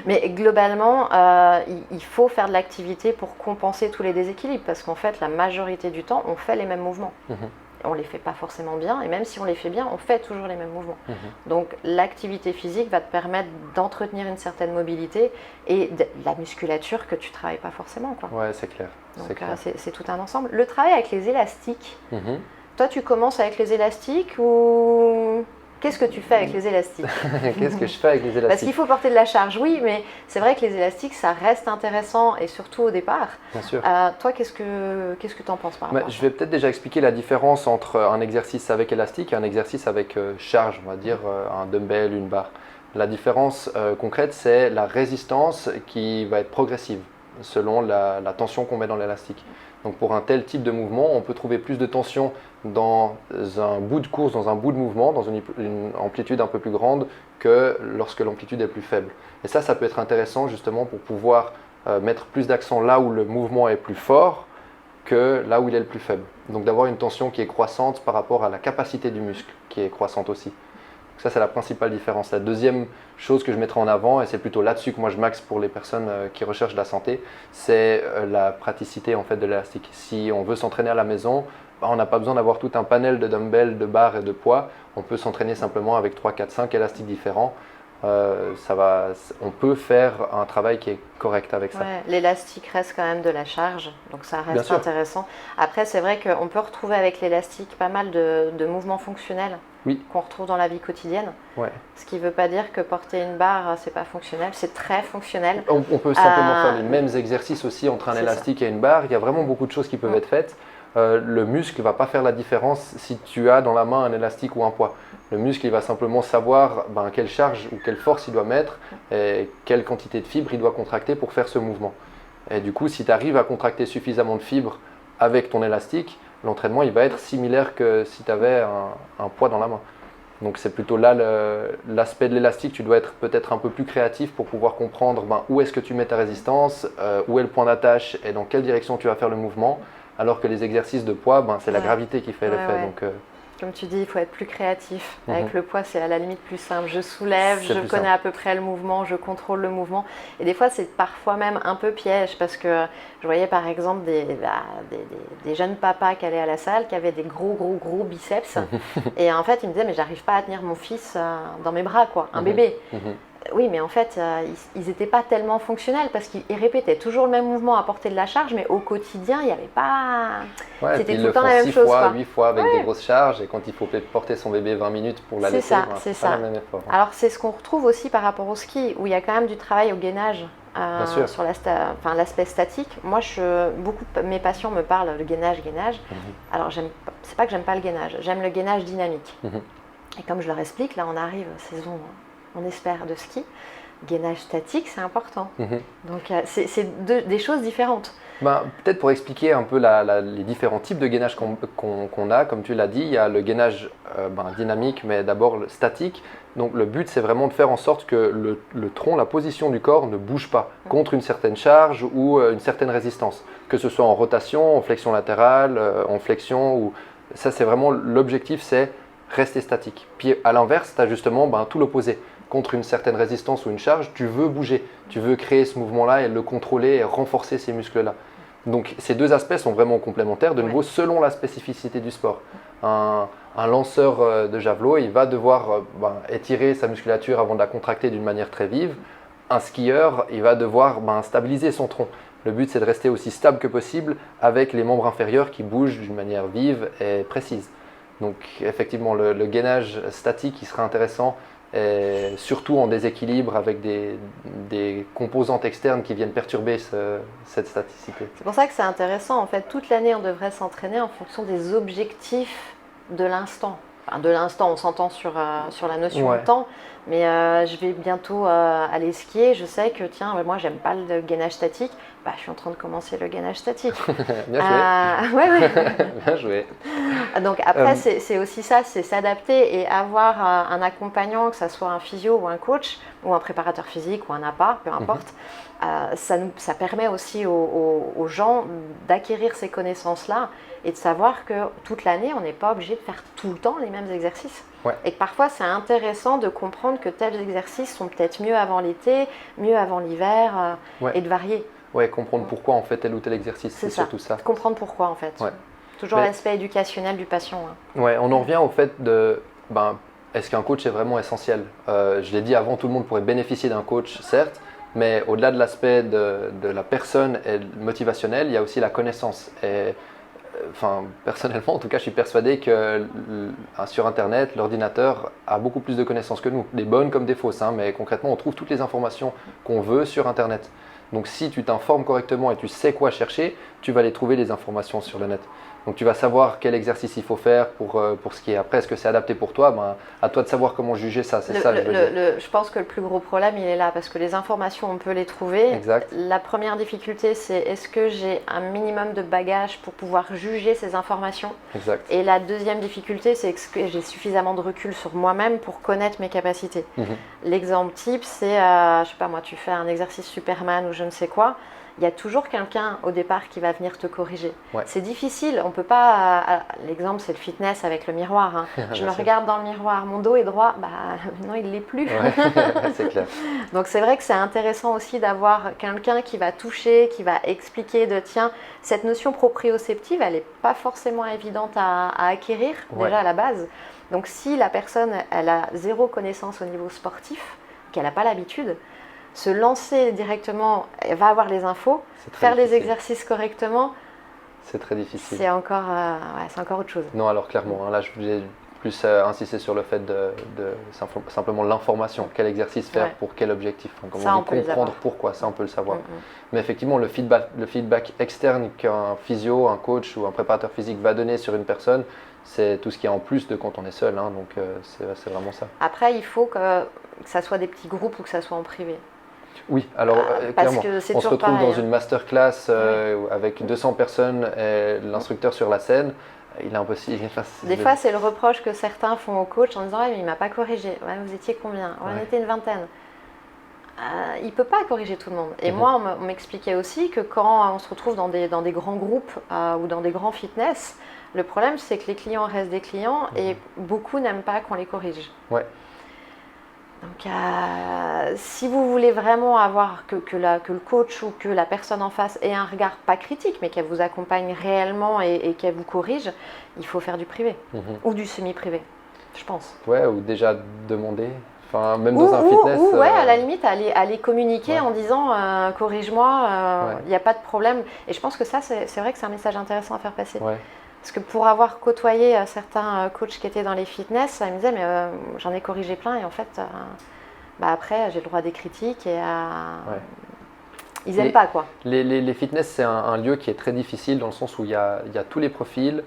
mais globalement, il faut faire de l'activité pour compenser tous les déséquilibres. Parce qu'en fait, la majorité du temps, on fait les mêmes mouvements. On ne les fait pas forcément bien, et même si on les fait bien, on fait toujours les mêmes mouvements. Donc l'activité physique va te permettre d'entretenir une certaine mobilité et de la musculature que tu ne travailles pas forcément, quoi. Ouais, c'est clair. Donc c'est tout un ensemble. Le travail avec les élastiques, toi tu commences avec les élastiques ou... Qu'est-ce que tu fais avec les élastiques? Qu'est-ce que je fais avec les élastiques? Parce qu'il faut porter de la charge, oui, mais c'est vrai que les élastiques, ça reste intéressant, et surtout au départ. Bien sûr. Toi, qu'est-ce que tu en penses par rapport à ça? Je vais peut-être déjà expliquer la différence entre un exercice avec élastique et un exercice avec charge, on va dire un dumbbell, une barre. La différence concrète, c'est la résistance qui va être progressive selon la tension qu'on met dans l'élastique. Donc pour un tel type de mouvement, on peut trouver plus de tension dans un bout de course, dans un bout de mouvement, dans une amplitude un peu plus grande que lorsque l'amplitude est plus faible. Et ça peut être intéressant justement pour pouvoir mettre plus d'accent là où le mouvement est plus fort que là où il est le plus faible. Donc d'avoir une tension qui est croissante par rapport à la capacité du muscle qui est croissante aussi. Ça, c'est la principale différence. La deuxième chose que je mettrai en avant, et c'est plutôt là-dessus que moi je maxe pour les personnes qui recherchent la santé, c'est la praticité en fait, de l'élastique. Si on veut s'entraîner à la maison, on n'a pas besoin d'avoir tout un panel de dumbbells, de barres et de poids. On peut s'entraîner simplement avec 3, 4, 5 élastiques différents. On peut faire un travail qui est correct avec ça. Ouais, l'élastique reste quand même de la charge, donc ça reste intéressant. Après, c'est vrai qu'on peut retrouver avec l'élastique pas mal de mouvements fonctionnels qu'on retrouve dans la vie quotidienne. Ouais. Ce qui ne veut pas dire que porter une barre, c'est pas fonctionnel, c'est très fonctionnel. On peut simplement faire les mêmes exercices aussi entre un élastique et une barre. Il y a vraiment beaucoup de choses qui peuvent être faites. Le muscle ne va pas faire la différence si tu as dans la main un élastique ou un poids. Le muscle, il va simplement savoir quelle charge ou quelle force il doit mettre et quelle quantité de fibres il doit contracter pour faire ce mouvement. Et du coup, si tu arrives à contracter suffisamment de fibres avec ton élastique, l'entraînement il va être similaire que si tu avais un poids dans la main. Donc c'est plutôt là l'aspect de l'élastique, tu dois être peut-être un peu plus créatif pour pouvoir comprendre où est-ce que tu mets ta résistance, où est le point d'attache et dans quelle direction tu vas faire le mouvement. Alors que les exercices de poids, c'est la gravité qui fait l'effet. Donc, comme tu dis, il faut être plus créatif. Avec le poids, c'est à la limite plus simple. Je soulève, je connais à peu près le mouvement, je contrôle le mouvement. Et des fois, c'est parfois même un peu piège parce que je voyais par exemple des jeunes papas qui allaient à la salle, qui avaient des gros biceps. Et en fait, ils me disaient, mais j'arrive pas à tenir mon fils dans mes bras, quoi, un bébé. Oui, mais en fait, ils n'étaient pas tellement fonctionnels parce qu'ils répétaient toujours le même mouvement à porter de la charge, mais au quotidien, il n'y avait pas... C'était tout le temps la même chose. 6 fois, 8 fois avec des grosses charges, et quand il faut porter son bébé 20 minutes pour l'allaiter, c'est pas le même effort. Alors, c'est ce qu'on retrouve aussi par rapport au ski, où il y a quand même du travail au gainage sur l'aspect statique. Moi, beaucoup de mes patients me parlent de gainage. Alors, c'est pas que j'aime pas le gainage, j'aime le gainage dynamique. Et comme je leur explique, là, on arrive saison... on espère, de ski. gainage statique, c'est important. Donc, c'est des choses différentes. Peut-être pour expliquer un peu les différents types de gainage qu'on a, comme tu l'as dit, il y a le gainage dynamique, mais d'abord statique. Donc le but, c'est vraiment de faire en sorte que le tronc, la position du corps ne bouge pas contre une certaine charge ou une certaine résistance. Que ce soit en rotation, en flexion latérale, en flexion. Ça, c'est vraiment l'objectif, c'est rester statique. Puis à l'inverse, tu as justement tout l'opposé. Contre une certaine résistance ou une charge, tu veux bouger. Tu veux créer ce mouvement-là et le contrôler et renforcer ces muscles-là. Donc ces deux aspects sont vraiment complémentaires, de nouveau, selon la spécificité du sport. Un lanceur de javelot, il va devoir étirer sa musculature avant de la contracter d'une manière très vive. Un skieur, il va devoir stabiliser son tronc. Le but, c'est de rester aussi stable que possible avec les membres inférieurs qui bougent d'une manière vive et précise. Donc effectivement, le gainage statique, il sera intéressant, et surtout en déséquilibre avec des composantes externes qui viennent perturber cette staticité. C'est pour ça que c'est intéressant. En fait, toute l'année, on devrait s'entraîner en fonction des objectifs de l'instant. Enfin, de l'instant, on s'entend sur la notion de temps, mais je vais bientôt aller skier. Je sais que, moi, j'aime pas le gainage statique. Je suis en train de commencer le gainage statique. Bien joué. Ouais. Bien joué. Donc après, c'est aussi ça, c'est s'adapter et avoir un accompagnant, que ce soit un physio ou un coach, ou un préparateur physique ou un APA, peu importe. Ça permet aussi aux gens d'acquérir ces connaissances-là et de savoir que toute l'année, on n'est pas obligé de faire tout le temps les mêmes exercices. Et que parfois, c'est intéressant de comprendre que tels exercices sont peut-être mieux avant l'été, mieux avant l'hiver, et de varier. Comprendre pourquoi on fait tel ou tel exercice, c'est surtout ça. Comprendre pourquoi en fait. Toujours l'aspect éducationnel du patient. On en revient au fait de, est-ce qu'un coach est vraiment essentiel? Je l'ai dit avant, tout le monde pourrait bénéficier d'un coach, certes, mais au-delà de l'aspect de la personne et motivationnel, il y a aussi la connaissance. Et personnellement, en tout cas, je suis persuadé que sur Internet, l'ordinateur a beaucoup plus de connaissances que nous, des bonnes comme des fausses, mais concrètement, on trouve toutes les informations qu'on veut sur Internet. Donc si tu t'informes correctement et tu sais quoi chercher, tu vas aller trouver les informations sur le net. Donc tu vas savoir quel exercice il faut faire pour skier. Après, est-ce que c'est adapté pour toi? À toi de savoir comment juger ça, c'est ça. Je pense que le plus gros problème, il est là, parce que les informations, on peut les trouver. Exact. La première difficulté, c'est est-ce que j'ai un minimum de bagage pour pouvoir juger ces informations? Exact. Et la deuxième difficulté, c'est est-ce que j'ai suffisamment de recul sur moi-même pour connaître mes capacités? L'exemple type, c'est, je sais pas moi, tu fais un exercice Superman ou je ne sais quoi. Il y a toujours quelqu'un au départ qui va venir te corriger. C'est difficile, on peut pas. L'exemple, c'est le fitness avec le miroir. Je me regarde dans le miroir, mon dos est droit, non, il l'est plus. C'est clair. Donc c'est vrai que c'est intéressant aussi d'avoir quelqu'un qui va toucher, qui va expliquer cette notion proprioceptive, elle n'est pas forcément évidente à acquérir déjà à la base. Donc si la personne, elle a zéro connaissance au niveau sportif, qu'elle n'a pas l'habitude, se lancer directement, elle va avoir les infos, faire les exercices correctement, c'est très difficile. C'est encore autre chose. Non, alors clairement, là je voulais plus insister sur le fait de simplement l'information, quel exercice faire pour quel objectif, comment comprendre pourquoi, ça on peut le savoir. Mais effectivement, le feedback externe qu'un physio, un coach ou un préparateur physique va donner sur une personne, c'est tout ce qui est en plus de quand on est seul, donc c'est vraiment ça. Après, il faut que ça soit des petits groupes ou que ça soit en privé. Oui, alors clairement, on se retrouve dans une masterclass avec 200 personnes et l'instructeur sur la scène, il est impossible. Des fois, c'est le reproche que certains font au coach en disant « mais il ne m'a pas corrigé, vous étiez combien? On était une vingtaine ». Il ne peut pas corriger tout le monde. Et moi, on m'expliquait aussi que quand on se retrouve dans des grands groupes ou dans des grands fitness, le problème, c'est que les clients restent des clients et beaucoup n'aiment pas qu'on les corrige. Donc, si vous voulez vraiment avoir que le coach ou que la personne en face ait un regard pas critique, mais qu'elle vous accompagne réellement et qu'elle vous corrige, il faut faire du privé ou du semi-privé, je pense. Ou déjà demander, même dans un fitness. Ou à la limite, aller communiquer en disant corrige-moi, il n'y a pas de problème. Et je pense que ça, c'est vrai que c'est un message intéressant à faire passer. Parce que pour avoir côtoyé certains coachs qui étaient dans les fitness, ils me disaient mais j'en ai corrigé plein et en fait après j'ai le droit des critiques et ils n'aiment pas quoi. Les fitness c'est un lieu qui est très difficile dans le sens où il y a tous les profils,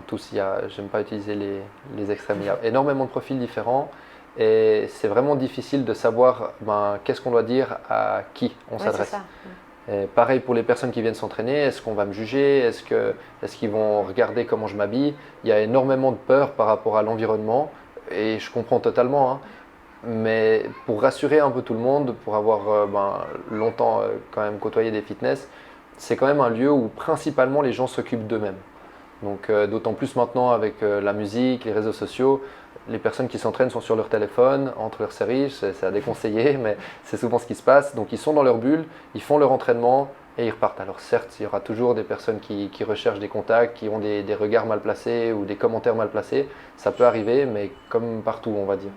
tous, j'aime pas utiliser les extrêmes, il y a énormément de profils différents Et c'est vraiment difficile de savoir qu'est-ce qu'on doit dire à qui on s'adresse. Et pareil pour les personnes qui viennent s'entraîner, est-ce qu'on va me juger? Est-ce qu'ils vont regarder comment je m'habille? Il y a énormément de peur par rapport à l'environnement et je comprends totalement. Hein. Mais pour rassurer un peu tout le monde, pour avoir longtemps quand même côtoyé des fitness, c'est quand même un lieu où principalement les gens s'occupent d'eux-mêmes. Donc d'autant plus maintenant avec la musique, les réseaux sociaux, les personnes qui s'entraînent sont sur leur téléphone, entre leurs séries, c'est à déconseiller, mais c'est souvent ce qui se passe. Donc ils sont dans leur bulle, ils font leur entraînement et ils repartent. Alors certes, il y aura toujours des personnes qui recherchent des contacts, qui ont des regards mal placés ou des commentaires mal placés. Ça peut arriver, mais comme partout, on va dire.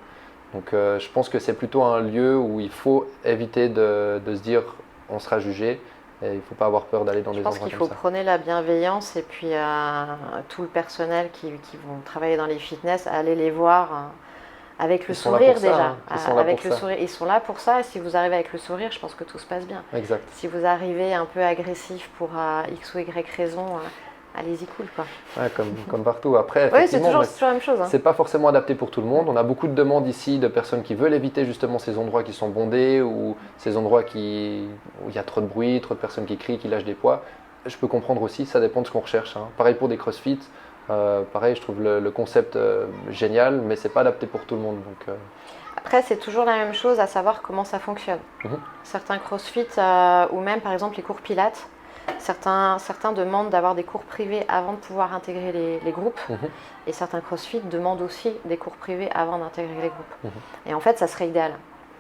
Donc je pense que c'est plutôt un lieu où il faut éviter de se dire on sera jugé. Et il ne faut pas avoir peur d'aller dans des endroits comme ça. Je pense qu'il faut prôner la bienveillance et puis tout le personnel qui vont travailler dans les fitness, aller les voir avec le sourire déjà. Ils sont là pour ça et si vous arrivez avec le sourire, je pense que tout se passe bien. Exact. Si vous arrivez un peu agressif pour X ou Y raison, allez-y cool quoi. Ouais, comme partout. Après, oui, c'est toujours la même chose. Hein. C'est pas forcément adapté pour tout le monde. On a beaucoup de demandes ici de personnes qui veulent éviter justement ces endroits qui sont bondés ou ces endroits où il y a trop de bruit, trop de personnes qui crient, qui lâchent des poids. Je peux comprendre aussi, ça dépend de ce qu'on recherche. Hein. Pareil pour des CrossFit. Pareil, je trouve le concept génial, mais c'est pas adapté pour tout le monde. Donc, Après, c'est toujours la même chose à savoir comment ça fonctionne. Certains CrossFit ou même par exemple les cours Pilates, certains demandent d'avoir des cours privés avant de pouvoir intégrer les groupes et certains CrossFit demandent aussi des cours privés avant d'intégrer les groupes. Et en fait, ça serait idéal.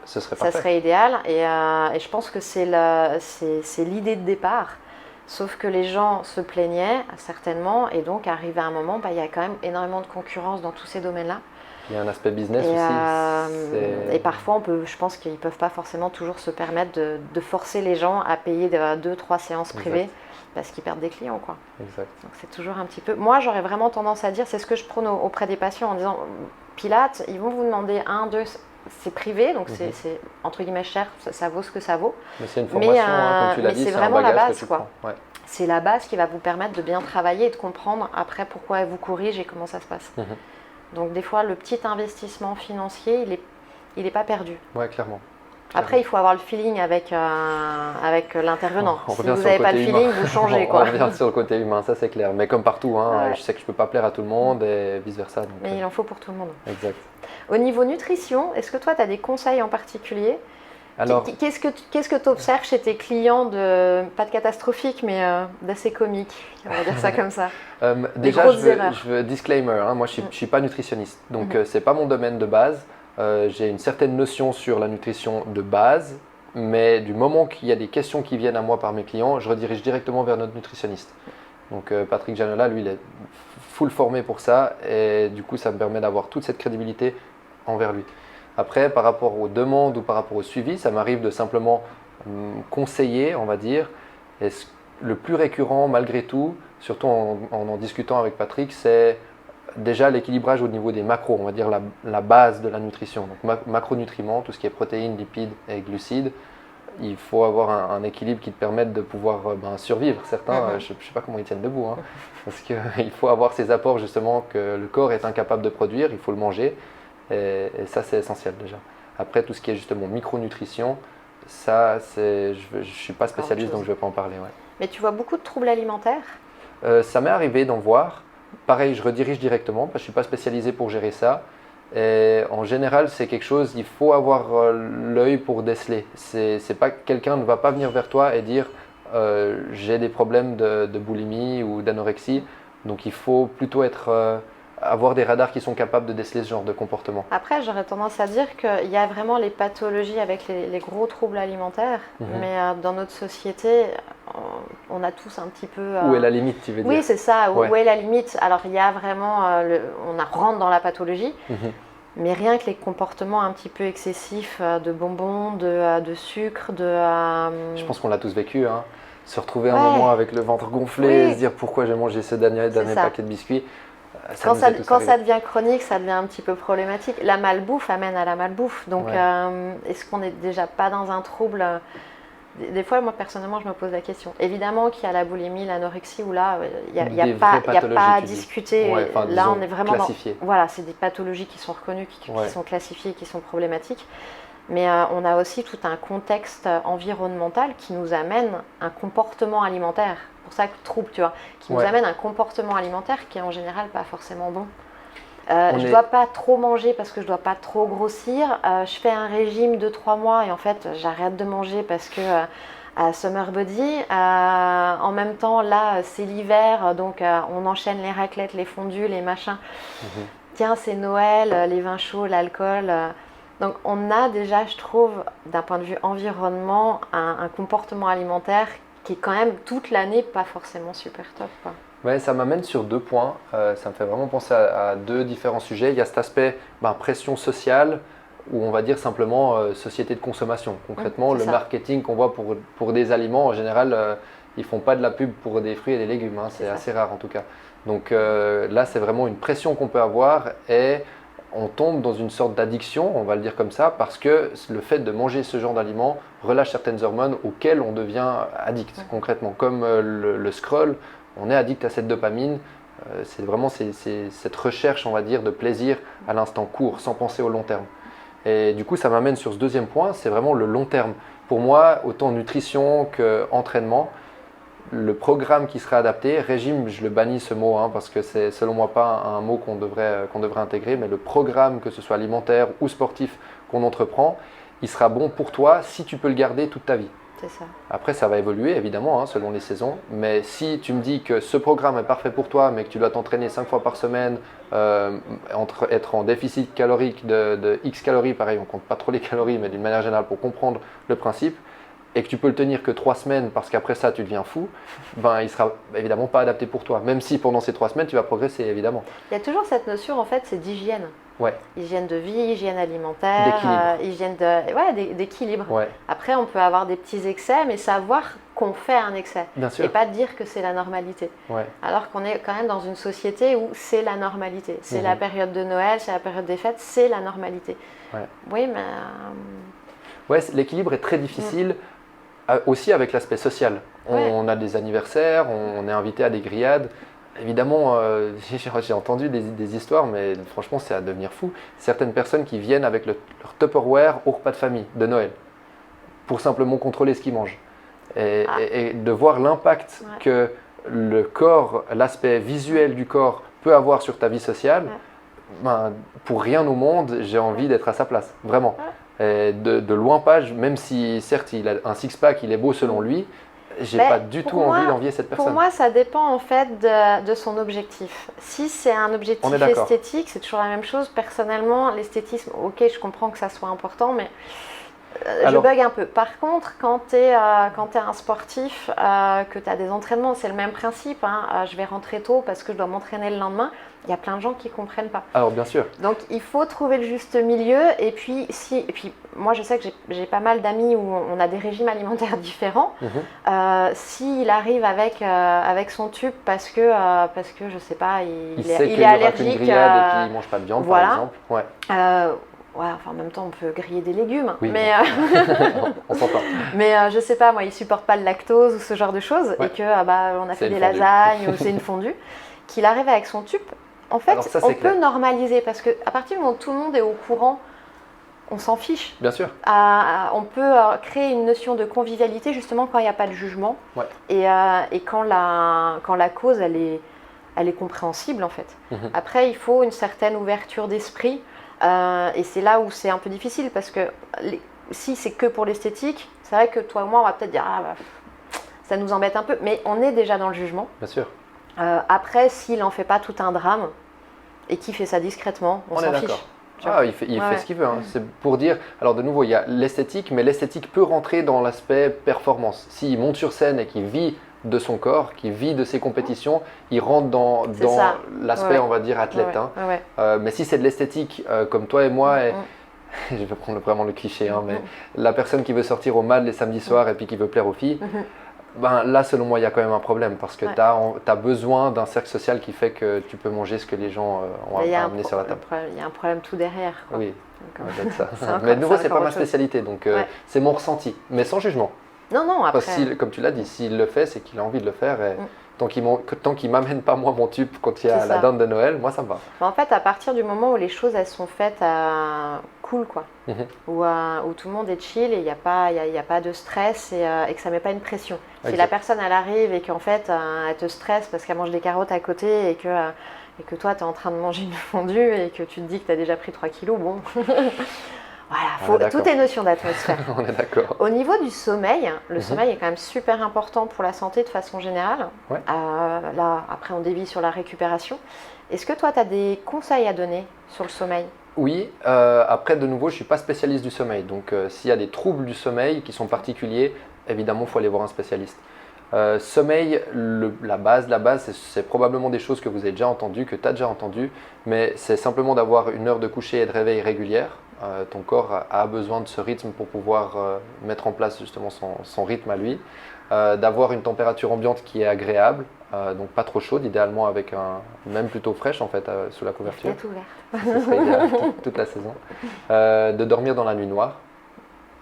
Ce serait parfait. Ça serait idéal et je pense que c'est l'idée de départ. Sauf que les gens se plaignaient certainement et donc arrivé à un moment, il y a quand même énormément de concurrence dans tous ces domaines-là. Il y a un aspect business aussi. Et parfois, je pense qu'ils ne peuvent pas forcément toujours se permettre de forcer les gens à payer 2-3 séances privées parce qu'ils perdent des clients. Quoi. Exact. Donc c'est toujours un petit peu… Moi, j'aurais vraiment tendance à dire, c'est ce que je prône auprès des patients en disant, Pilates, ils vont vous demander 1, 2, c'est privé, donc c'est entre guillemets cher, ça vaut ce que ça vaut. Mais c'est une formation, comme tu l'as dit, c'est vraiment la base. Quoi. Ouais. C'est la base qui va vous permettre de bien travailler et de comprendre après pourquoi elle vous corrige et comment ça se passe. Donc des fois, le petit investissement financier, il est pas perdu. Ouais, clairement. Après, il faut avoir le feeling avec l'intervenant. Si vous n'avez pas le feeling, vous changez. On revient sur le côté humain, ça c'est clair. Mais comme partout, je sais que je ne peux pas plaire à tout le monde et vice-versa. Mais il en faut pour tout le monde. Exact. Au niveau nutrition, est-ce que toi, tu as des conseils en particulier? Alors, qu'est-ce que tu observes chez tes clients, pas de catastrophique, mais d'assez comique, on va dire ça comme ça? Déjà, je veux disclaimer, moi je ne suis pas nutritionniste, donc ce n'est pas mon domaine de base. J'ai une certaine notion sur la nutrition de base, mais du moment qu'il y a des questions qui viennent à moi par mes clients, je redirige directement vers notre nutritionniste. Donc Patrick Janola, lui, il est full formé pour ça et du coup ça me permet d'avoir toute cette crédibilité envers lui. Après, par rapport aux demandes ou par rapport au suivi, ça m'arrive de simplement conseiller, on va dire. Et le plus récurrent, malgré tout, surtout en discutant avec Patrick, c'est déjà l'équilibrage au niveau des macros, on va dire la base de la nutrition. Donc macronutriments, tout ce qui est protéines, lipides et glucides. Il faut avoir un équilibre qui te permette de pouvoir survivre. Certains, je ne sais pas comment ils tiennent debout, parce qu'il faut avoir ces apports justement que le corps est incapable de produire, il faut le manger. Et ça, c'est essentiel déjà. Après, tout ce qui est justement micronutrition, ça, je ne suis pas spécialiste, donc je ne vais pas en parler. Ouais. Mais tu vois beaucoup de troubles alimentaires? Ça m'est arrivé d'en voir. Pareil, je redirige directement, parce que je ne suis pas spécialisé pour gérer ça. Et en général, c'est quelque chose, il faut avoir l'œil pour déceler. C'est pas, quelqu'un ne va pas venir vers toi et dire j'ai des problèmes de boulimie ou d'anorexie. Donc il faut plutôt avoir des radars qui sont capables de déceler ce genre de comportement. Après, j'aurais tendance à dire qu'il y a vraiment les pathologies avec les gros troubles alimentaires, mais dans notre société, on a tous un petit peu… Où est la limite, tu veux dire? Oui, c'est ça, où est la limite? Alors, il y a vraiment… on rentre dans la pathologie, mais rien que les comportements un petit peu excessifs de bonbons, de sucre, Je pense qu'on l'a tous vécu, se retrouver un moment avec le ventre gonflé et se dire pourquoi j'ai mangé ce dernier paquet de biscuits. Quand ça devient chronique, ça devient un petit peu problématique. La malbouffe amène à la malbouffe. Donc, est-ce qu'on n'est déjà pas dans un trouble Des fois, moi, personnellement, je me pose la question. Évidemment qu'il y a la boulimie, l'anorexie, où là, il n'y a pas à discuter. Ouais, là, on est vraiment classifiées. Voilà, c'est des pathologies qui sont reconnues, qui sont classifiées, qui sont problématiques. Mais on a aussi tout un contexte environnemental qui nous amène un comportement alimentaire. Pour ça que trouble, tu vois, qui nous amène un comportement alimentaire qui est en général pas forcément bon. Je ne dois pas trop manger parce que je ne dois pas trop grossir. Je fais un régime de 3 mois et en fait, j'arrête de manger parce que summer body. En même temps, là, c'est l'hiver, donc on enchaîne les raclettes, les fondus, les machins. Tiens, c'est Noël, les vins chauds, l'alcool. Donc on a déjà, je trouve, d'un point de vue environnement, un comportement alimentaire qui est quand même toute l'année pas forcément super top, quoi. Ouais, ça m'amène sur 2 points. Ça me fait vraiment penser à 2 différents sujets. Il y a cet aspect pression sociale, ou on va dire simplement société de consommation. Concrètement, le marketing qu'on voit pour des aliments, en général, ils ne font pas de la pub pour des fruits et des légumes. C'est assez rare en tout cas. Donc là, c'est vraiment une pression qu'on peut avoir et on tombe dans une sorte d'addiction, on va le dire comme ça, parce que le fait de manger ce genre d'aliments relâche certaines hormones auxquelles on devient addict, concrètement. Comme le scroll, on est addict à cette dopamine. C'est vraiment cette recherche, on va dire, de plaisir à l'instant court, sans penser au long terme. Et du coup, ça m'amène sur ce 2e point, c'est vraiment le long terme. Pour moi, autant nutrition qu'entraînement, le programme qui sera adapté, régime, je le bannis ce mot parce que c'est selon moi pas un mot qu'on devrait intégrer, mais le programme, que ce soit alimentaire ou sportif qu'on entreprend, il sera bon pour toi si tu peux le garder toute ta vie. C'est ça. Après, ça va évoluer évidemment selon les saisons, mais si tu me dis que ce programme est parfait pour toi, mais que tu dois t'entraîner 5 fois par semaine, être en déficit calorique de X calories, pareil, on compte pas trop les calories, mais d'une manière générale pour comprendre le principe, et que tu peux le tenir que 3 semaines parce qu'après ça tu deviens fou, il sera évidemment pas adapté pour toi, même si pendant ces 3 semaines tu vas progresser évidemment. Il y a toujours cette notion en fait, c'est d'hygiène. Ouais. Hygiène de vie, hygiène alimentaire, hygiène d'équilibre. Ouais. Après on peut avoir des petits excès, mais savoir qu'on fait un excès. Bien sûr. Et pas dire que c'est la normalité. Ouais. Alors qu'on est quand même dans une société où c'est la normalité. C'est la période de Noël, c'est la période des fêtes, c'est la normalité. Ouais. Oui, mais... Ouais, l'équilibre est très difficile. Aussi avec l'aspect social. On a des anniversaires, on est invité à des grillades. Évidemment, j'ai entendu des histoires, mais franchement, c'est à devenir fou. Certaines personnes qui viennent avec leur Tupperware au repas de famille de Noël pour simplement contrôler ce qu'ils mangent. Et de voir l'impact que le corps, l'aspect visuel du corps peut avoir sur ta vie sociale, pour rien au monde, j'ai envie d'être à sa place, vraiment. Et de loin pas, même si certes il a un six-pack, il est beau selon lui, j'ai pas du tout envie d'envier cette personne. Pour moi, ça dépend en fait de son objectif. Si c'est un objectif esthétique, c'est toujours la même chose. Personnellement, l'esthétisme, ok, je comprends que ça soit important, mais je bug un peu. Par contre, quand tu es un sportif, que tu as des entraînements, c'est le même principe. Je vais rentrer tôt parce que je dois m'entraîner le lendemain. Il y a plein de gens qui ne comprennent pas. Alors bien sûr. Donc il faut trouver le juste milieu. Et puis moi je sais que j'ai pas mal d'amis où on a des régimes alimentaires différents. S'il arrive avec son tube parce que je sais pas, il est allergique. Une grillade et puis il mange pas de viande par exemple. En même temps, on peut griller des légumes, oui, mais on s'entend. Mais je sais pas, moi, il supporte pas le lactose ou ce genre de choses, et que on a fait des lasagnes ou c'est une fondue, qu'il arrive avec son tube. En fait, on peut normaliser parce que à partir du moment où tout le monde est au courant, on s'en fiche. Bien sûr. On peut créer une notion de convivialité justement quand il n'y a pas de jugement et quand la cause elle est compréhensible en fait. Après, il faut une certaine ouverture d'esprit. Et c'est là où c'est un peu difficile parce que si c'est que pour l'esthétique, c'est vrai que toi et moi on va peut-être dire ça nous embête un peu, mais on est déjà dans le jugement. Bien sûr. Après, s'il n'en fait pas tout un drame et qu'il fait ça discrètement, on s'en fiche. Il fait ce qu'il veut. C'est pour dire, alors de nouveau, il y a l'esthétique, mais l'esthétique peut rentrer dans l'aspect performance. S'il monte sur scène et qu'il vit de son corps, qu'il vit de ses compétitions, il rentre dans l'aspect, on va dire, athlète. Mais si c'est de l'esthétique, comme toi et moi, je vais prendre vraiment le cliché, mais la personne qui veut sortir au MAD les samedis soirs et puis qui veut plaire aux filles, là, selon moi, il y a quand même un problème parce que tu as besoin d'un cercle social qui fait que tu peux manger ce que les gens ont amené sur la table. Il y a un problème tout derrière. Oui, peut-être ça. Mais de nouveau, ce n'est pas ma spécialité, donc c'est mon ressenti, mais sans jugement. Non, non, après… Comme tu l'as dit, s'il le fait, c'est qu'il a envie de le faire. Et tant qu'il m'amène pas moi mon tube quand il y a la dinde de Noël, moi ça me va. En fait, à partir du moment où les choses elles sont faites cool, quoi, où tout le monde est chill et il n'y a pas de stress et que ça met pas une pression. Si la personne elle arrive et qu'en fait elle te stresse parce qu'elle mange des carottes à côté et que toi tu es en train de manger une fondue et que tu te dis que tu as déjà pris 3 kilos, bon… Voilà, tout est notion d'atmosphère. On est d'accord. Au niveau du sommeil, le sommeil est quand même super important pour la santé de façon générale. Ouais. Là, après, on dévie sur la récupération. Est-ce que toi, tu as des conseils à donner sur le sommeil? Oui, après, de nouveau, je ne suis pas spécialiste du sommeil. Donc, s'il y a des troubles du sommeil qui sont particuliers, évidemment, il faut aller voir un spécialiste. Sommeil, la base, c'est probablement des choses que vous avez déjà entendues, que tu as déjà entendues, mais c'est simplement d'avoir une heure de coucher et de réveil régulière. Ton corps a besoin de ce rythme pour pouvoir mettre en place justement son rythme à lui. D'avoir une température ambiante qui est agréable, donc pas trop chaude, idéalement avec même plutôt fraîche en fait, sous la couverture. Ouverte. Ce serait idéal toute la saison. De dormir dans la nuit noire.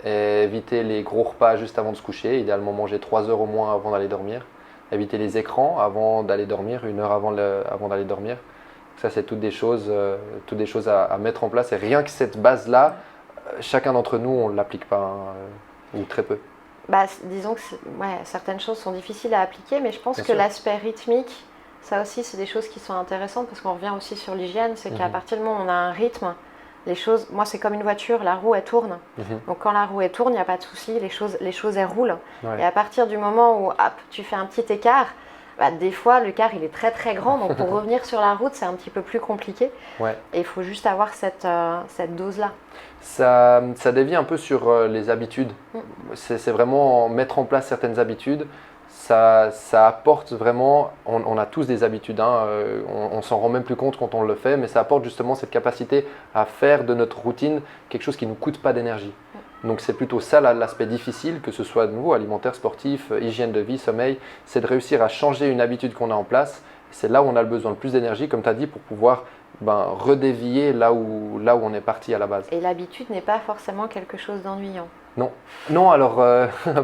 Et éviter les gros repas juste avant de se coucher, idéalement manger 3 heures au moins avant d'aller dormir. Éviter les écrans avant d'aller dormir, 1 heure avant d'aller dormir. Ça, c'est toutes des choses à mettre en place. Et rien que cette base-là, chacun d'entre nous, on ne l'applique pas, ou très peu. Disons que certaines choses sont difficiles à appliquer, mais je pense que l'aspect rythmique, ça aussi, c'est des choses qui sont intéressantes parce qu'on revient aussi sur l'hygiène. C'est qu'à partir du moment où on a un rythme, les choses, moi c'est comme une voiture, la roue elle tourne. Donc quand la roue elle tourne, il n'y a pas de souci, les choses elles roulent. Ouais. Et à partir du moment où tu fais un petit écart, des fois l'écart il est très très grand, donc pour revenir sur la route c'est un petit peu plus compliqué. Ouais. Et il faut juste avoir cette dose-là. Ça dévie un peu sur les habitudes. C'est vraiment mettre en place certaines habitudes. Ça apporte vraiment, on a tous des habitudes, hein, on s'en rend même plus compte quand on le fait, mais ça apporte justement cette capacité à faire de notre routine quelque chose qui ne nous coûte pas d'énergie. Donc c'est plutôt ça l'aspect difficile, que ce soit de nouveau alimentaire, sportif, hygiène de vie, sommeil, c'est de réussir à changer une habitude qu'on a en place. C'est là où on a le besoin de plus d'énergie, comme tu as dit, pour pouvoir redévier là où on est parti à la base. Et l'habitude n'est pas forcément quelque chose d'ennuyant. Non, alors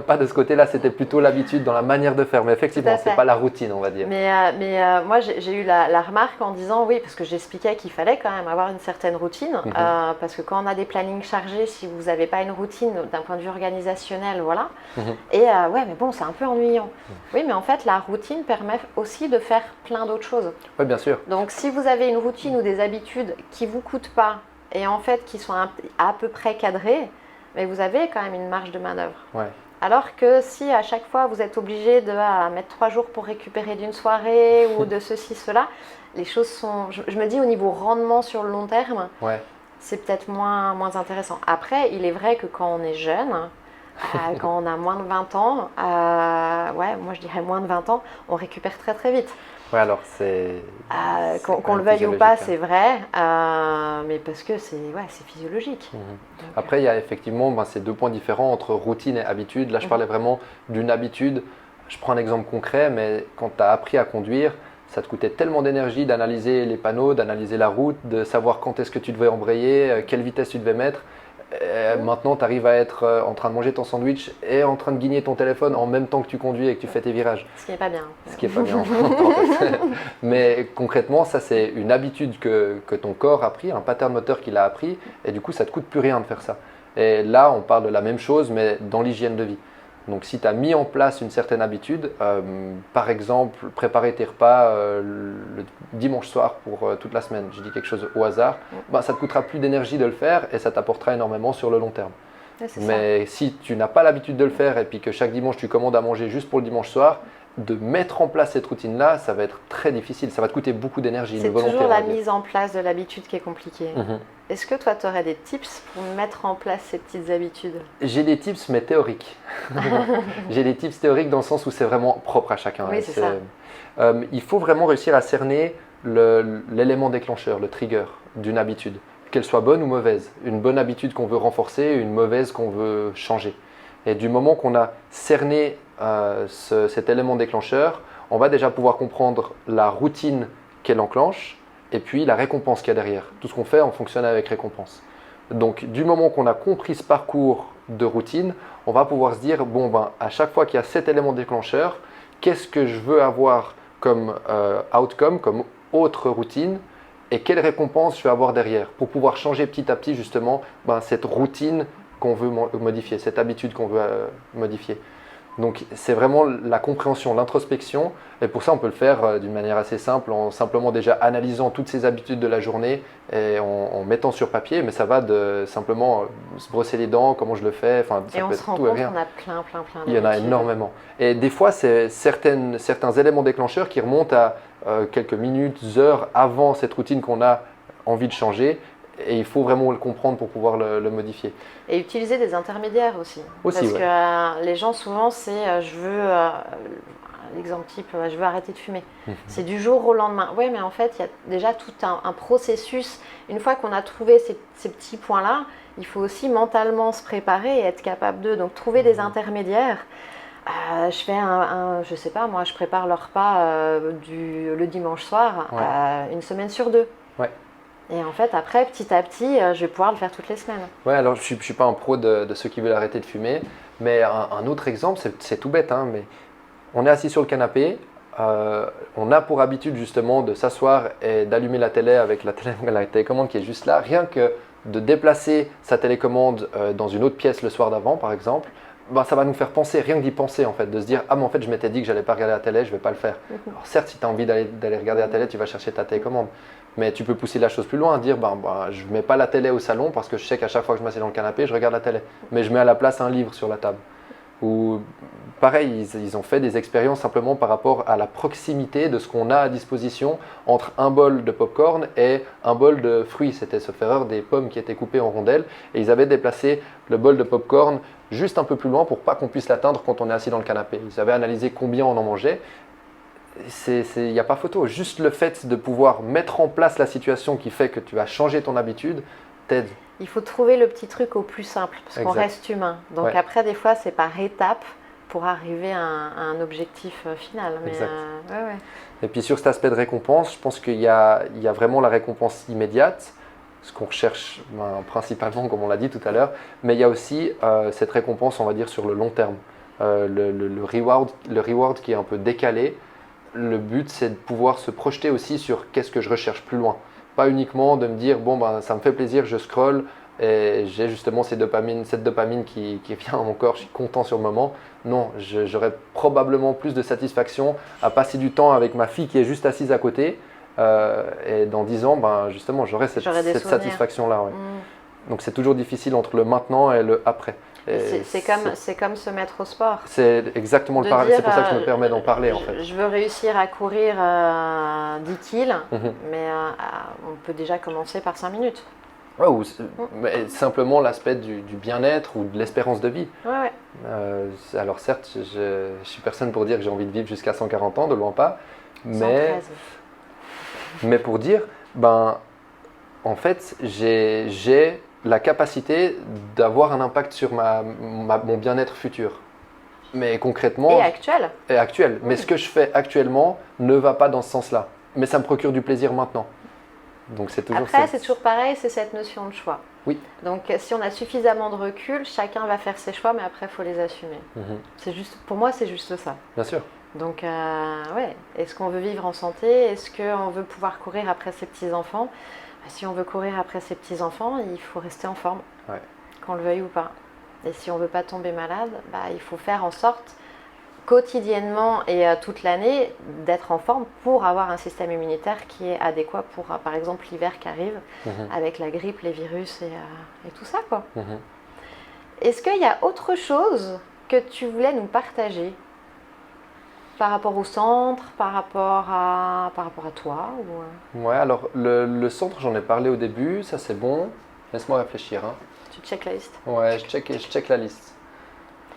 pas de ce côté-là, c'était plutôt l'habitude dans la manière de faire, mais effectivement, c'est pas la routine, on va dire. Mais moi, j'ai eu la remarque en disant oui, parce que j'expliquais qu'il fallait quand même avoir une certaine routine, parce que quand on a des plannings chargés, si vous n'avez pas une routine d'un point de vue organisationnel, voilà. Et mais bon, c'est un peu ennuyant. Oui, mais en fait, la routine permet aussi de faire plein d'autres choses. Oui, bien sûr. Donc, si vous avez une routine ou des habitudes qui ne vous coûtent pas et en fait qui sont à peu près cadrées, mais vous avez quand même une marge de manœuvre. Ouais. Alors que si à chaque fois vous êtes obligé de mettre 3 jours pour récupérer d'une soirée ou de ceci, cela, les choses sont… Je me dis au niveau rendement sur le long terme, c'est peut-être moins intéressant. Après, il est vrai que quand on est jeune, quand on a moins de 20 ans, moi je dirais moins de 20 ans, on récupère très très vite. Oui, alors c'est… qu'on le veuille ou pas, c'est vrai, mais parce que c'est physiologique. Après, il y a effectivement ces deux points différents entre routine et habitude. Là, je parlais vraiment d'une habitude. Je prends un exemple concret, mais quand tu as appris à conduire, ça te coûtait tellement d'énergie d'analyser les panneaux, d'analyser la route, de savoir quand est-ce que tu devais embrayer, quelle vitesse tu devais mettre. Maintenant, tu arrives à être en train de manger ton sandwich et en train de guigner ton téléphone en même temps que tu conduis et que tu fais tes virages. Ce qui n'est pas bien. Ce qui n'est pas bien. Mais concrètement, ça, c'est une habitude que ton corps a pris, un pattern moteur qu'il a appris, et du coup, ça ne te coûte plus rien de faire ça. Et là, on parle de la même chose, mais dans l'hygiène de vie. Donc, si tu as mis en place une certaine habitude, par exemple, préparer tes repas le dimanche soir pour toute la semaine, je dis quelque chose au hasard, ça ne te coûtera plus d'énergie de le faire et ça t'apportera énormément sur le long terme. Mais si tu n'as pas l'habitude de le faire et puis que chaque dimanche tu commandes à manger juste pour le dimanche soir, de mettre en place cette routine-là, ça va être très difficile, ça va te coûter beaucoup d'énergie. C'est toujours la mise en place de l'habitude qui est compliquée. Est-ce que toi, tu aurais des tips pour mettre en place ces petites habitudes? J'ai des tips, mais théoriques. J'ai des tips théoriques dans le sens où c'est vraiment propre à chacun. Oui, c'est ça. Il faut vraiment réussir à cerner l'élément déclencheur, le trigger d'une habitude, qu'elle soit bonne ou mauvaise. Une bonne habitude qu'on veut renforcer, une mauvaise qu'on veut changer. Et du moment qu'on a cerné cet élément déclencheur, on va déjà pouvoir comprendre la routine qu'elle enclenche et puis la récompense qu'il y a derrière. Tout ce qu'on fait, on fonctionne avec récompense. Donc, du moment qu'on a compris ce parcours de routine, on va pouvoir se dire, bon, ben, à chaque fois qu'il y a cet élément déclencheur, qu'est-ce que je veux avoir comme outcome, comme autre routine, et quelle récompense je vais avoir derrière, pour pouvoir changer petit à petit justement cette routine qu'on veut modifier, cette habitude qu'on veut modifier. Donc c'est vraiment la compréhension, l'introspection, et pour ça on peut le faire d'une manière assez simple, en simplement déjà analysant toutes ces habitudes de la journée et en mettant sur papier, mais ça va de simplement se brosser les dents, comment je le fais, ça et on peut se être rend tout et compte rien. qu'on a plein Il y en a énormément. Et des fois, c'est certains éléments déclencheurs qui remontent à quelques minutes, heures avant cette routine qu'on a envie de changer. Et il faut vraiment le comprendre pour pouvoir le modifier. Et utiliser des intermédiaires aussi. Aussi, parce ouais. que les gens, souvent, c'est je veux, l'exemple type, je veux arrêter de fumer. C'est du jour au lendemain. Oui, mais en fait, il y a déjà tout un processus. Une fois qu'on a trouvé ces petits points-là, il faut aussi mentalement se préparer et être capable de. Donc, trouver des intermédiaires. Je fais je sais pas, moi, je prépare le repas le dimanche soir, une semaine sur 2. Ouais. Et en fait, après, petit à petit, je vais pouvoir le faire toutes les semaines. Ouais, alors je ne suis pas un pro de ceux qui veulent arrêter de fumer, mais un autre exemple, c'est tout bête, hein, mais on est assis sur le canapé, on a pour habitude justement de s'asseoir et d'allumer la télé avec la télécommande qui est juste là, rien que de déplacer sa télécommande dans une autre pièce le soir d'avant, par exemple, ça va nous faire penser, rien que d'y penser en fait, de se dire « Ah mais en fait je m'étais dit que j'allais pas regarder la télé, je vais pas le faire ». Alors certes, si tu as envie d'aller regarder la télé, tu vas chercher ta télécommande. Mais tu peux pousser la chose plus loin, dire je ne mets pas la télé au salon parce que je sais qu'à chaque fois que je m'assieds dans le canapé, je regarde la télé. Mais je mets à la place un livre sur la table. Ou pareil, ils ont fait des expériences simplement par rapport à la proximité de ce qu'on a à disposition entre un bol de popcorn et un bol de fruits. C'était, sauf erreur, des pommes qui étaient coupées en rondelles. Et ils avaient déplacé le bol de popcorn juste un peu plus loin pour pas qu'on puisse l'atteindre quand on est assis dans le canapé. Ils avaient analysé combien on en mangeait. Il n'y a pas photo. Juste le fait de pouvoir mettre en place la situation qui fait que tu vas changer ton habitude t'aide. Il faut trouver le petit truc au plus simple parce qu'on reste humain. Donc après, des fois, c'est par étapes pour arriver à un objectif final. Mais exact. Ouais. Et puis sur cet aspect de récompense, je pense qu'il y a vraiment la récompense immédiate, ce qu'on recherche principalement, comme on l'a dit tout à l'heure, mais il y a aussi cette récompense, on va dire, sur le long terme. Le reward qui est un peu décalé. Le but, c'est de pouvoir se projeter aussi sur qu'est-ce que je recherche plus loin. Pas uniquement de me dire, ça me fait plaisir, je scrolle et j'ai justement cette dopamine qui vient à mon corps, je suis content sur le moment. Non, j'aurais probablement plus de satisfaction à passer du temps avec ma fille qui est juste assise à côté. Et dans 10 ans, justement, j'aurai cette satisfaction-là. Ouais. Donc c'est toujours difficile entre le maintenant et le après. C'est comme se mettre au sport. C'est exactement le parallèle, c'est pour ça que je me permets d'en parler en fait. Je veux réussir à courir 10 kills, mais on peut déjà commencer par 5 minutes. Ouais, mais simplement l'aspect du bien-être ou de l'espérance de vie. Ouais. Alors certes, je suis personne pour dire que j'ai envie de vivre jusqu'à 140 ans, de loin pas. 113. Mais pour dire, en fait, j'ai la capacité d'avoir un impact sur mon bien-être futur. Mais concrètement… Et actuel. Mais ce que je fais actuellement ne va pas dans ce sens-là. Mais ça me procure du plaisir maintenant. Donc c'est toujours Après, c'est toujours pareil, c'est cette notion de choix. Oui. Donc si on a suffisamment de recul, chacun va faire ses choix, mais après, il faut les assumer. Pour moi, c'est juste ça. Bien sûr. Donc, est-ce qu'on veut vivre en santé? Est-ce qu'on veut pouvoir courir après ses petits-enfants? Si on veut courir après ses petits-enfants, il faut rester en forme, qu'on le veuille ou pas. Et si on ne veut pas tomber malade, il faut faire en sorte quotidiennement et toute l'année d'être en forme pour avoir un système immunitaire qui est adéquat pour, par exemple, l'hiver qui arrive avec la grippe, les virus et tout ça, quoi. Est-ce qu'il y a autre chose que tu voulais nous partager par rapport au centre, par rapport à toi ou... Ouais, alors le centre, j'en ai parlé au début, ça c'est bon. Laisse-moi réfléchir. Hein. Tu check la liste? Ouais, je check la liste.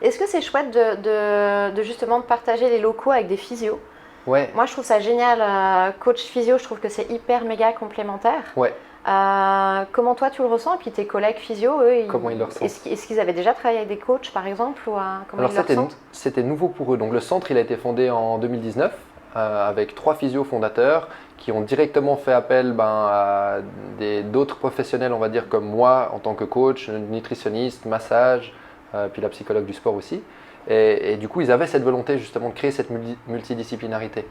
Est-ce que c'est chouette de justement de partager les locaux avec des physios? Ouais. Moi, je trouve ça génial. Coach physio, je trouve que c'est hyper méga complémentaire. Ouais. Comment toi tu le ressens? Et puis tes collègues physio, eux, comment ils le ressentent? Est-ce qu'ils avaient déjà travaillé avec des coachs par exemple ou comment Alors ils le ressentent? c'était nouveau pour eux. Donc le centre, il a été fondé en 2019 avec 3 physios fondateurs qui ont directement fait appel à d'autres professionnels, on va dire comme moi, en tant que coach, nutritionniste, massage, puis la psychologue du sport aussi. Et du coup, ils avaient cette volonté justement de créer cette multidisciplinarité.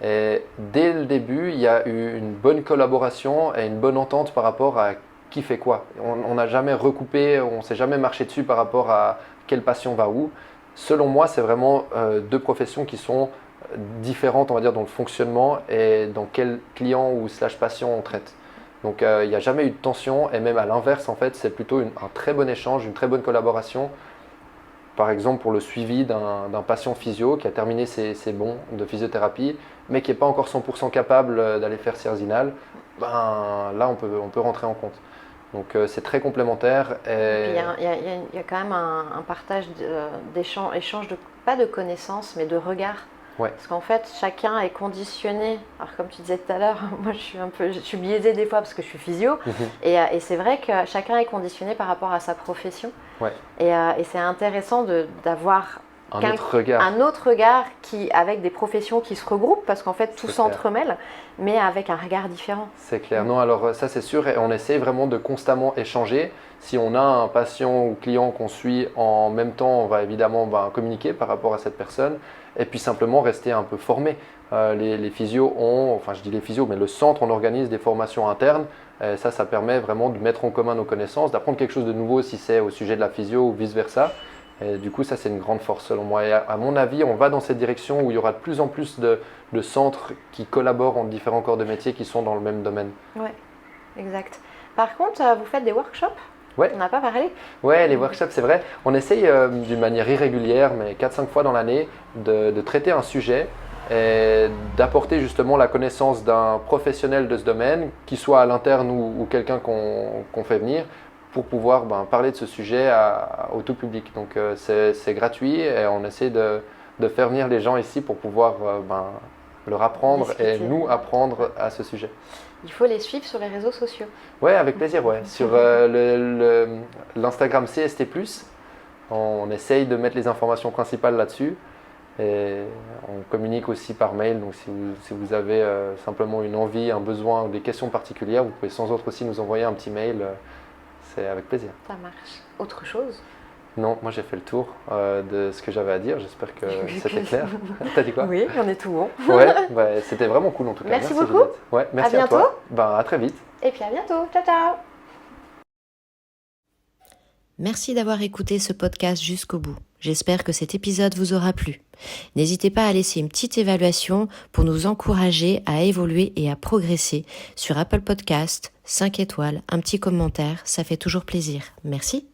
Et dès le début, il y a eu une bonne collaboration et une bonne entente par rapport à qui fait quoi. On n'a jamais recoupé, on ne s'est jamais marché dessus par rapport à quelle passion va où. Selon moi, c'est vraiment deux professions qui sont différentes, on va dire, dans le fonctionnement et dans quel client ou / patient on traite. Donc il n'y a jamais eu de tension et même à l'inverse, en fait, c'est plutôt un très bon échange, une très bonne collaboration. Par exemple, pour le suivi d'un patient physio qui a terminé ses bons de physiothérapie, mais qui n'est pas encore 100% capable d'aller faire Cerzinal, là, on peut rentrer en compte. Donc, c'est très complémentaire. Et il y a quand même un partage d'échange, pas de connaissances, mais de regards. Ouais. Parce qu'en fait, chacun est conditionné. Alors, comme tu disais tout à l'heure, moi, je suis biaisée des fois parce que je suis physio. Et c'est vrai que chacun est conditionné par rapport à sa profession. Ouais. Et c'est intéressant d'avoir un autre regard avec des professions qui se regroupent parce qu'en fait, tout s'entremêle, mais avec un regard différent. C'est clair. Non, alors ça, c'est sûr. Et on essaie vraiment de constamment échanger. Si on a un patient ou client qu'on suit en même temps, on va évidemment communiquer par rapport à cette personne. Et puis simplement rester un peu formé. Les physios je dis les physios, mais le centre, on organise des formations internes. Et ça permet vraiment de mettre en commun nos connaissances, d'apprendre quelque chose de nouveau si c'est au sujet de la physio ou vice-versa. Et du coup, ça, c'est une grande force selon moi. Et à mon avis, on va dans cette direction où il y aura de plus en plus de centres qui collaborent entre différents corps de métier qui sont dans le même domaine. Oui, exact. Par contre, vous faites des workshops ? Ouais. On n'a pas parlé. Ouais, les workshops, c'est vrai. On essaye d'une manière irrégulière, mais 4-5 fois dans l'année, de traiter un sujet et d'apporter justement la connaissance d'un professionnel de ce domaine, qu'il soit à l'interne ou quelqu'un qu'on fait venir, pour pouvoir parler de ce sujet au tout public. Donc c'est gratuit et on essaie de faire venir les gens ici pour pouvoir leur apprendre et nous apprendre à ce sujet. Il faut les suivre sur les réseaux sociaux. Ouais, avec plaisir. Ouais. Sur l'Instagram CST+, on essaye de mettre les informations principales là-dessus. Et on communique aussi par mail. Donc si vous avez simplement une envie, un besoin ou des questions particulières, vous pouvez sans autre aussi nous envoyer un petit mail. C'est avec plaisir. Ça marche. Autre chose ? Non, moi j'ai fait le tour de ce que j'avais à dire. J'espère que c'était clair. T'as dit quoi ? Oui, on est tout bon. Ouais, c'était vraiment cool en tout cas. Merci beaucoup. Ouais, merci à toi. À très vite. Et puis à bientôt. Ciao, ciao. Merci d'avoir écouté ce podcast jusqu'au bout. J'espère que cet épisode vous aura plu. N'hésitez pas à laisser une petite évaluation pour nous encourager à évoluer et à progresser sur Apple Podcast, 5 étoiles, un petit commentaire, ça fait toujours plaisir. Merci.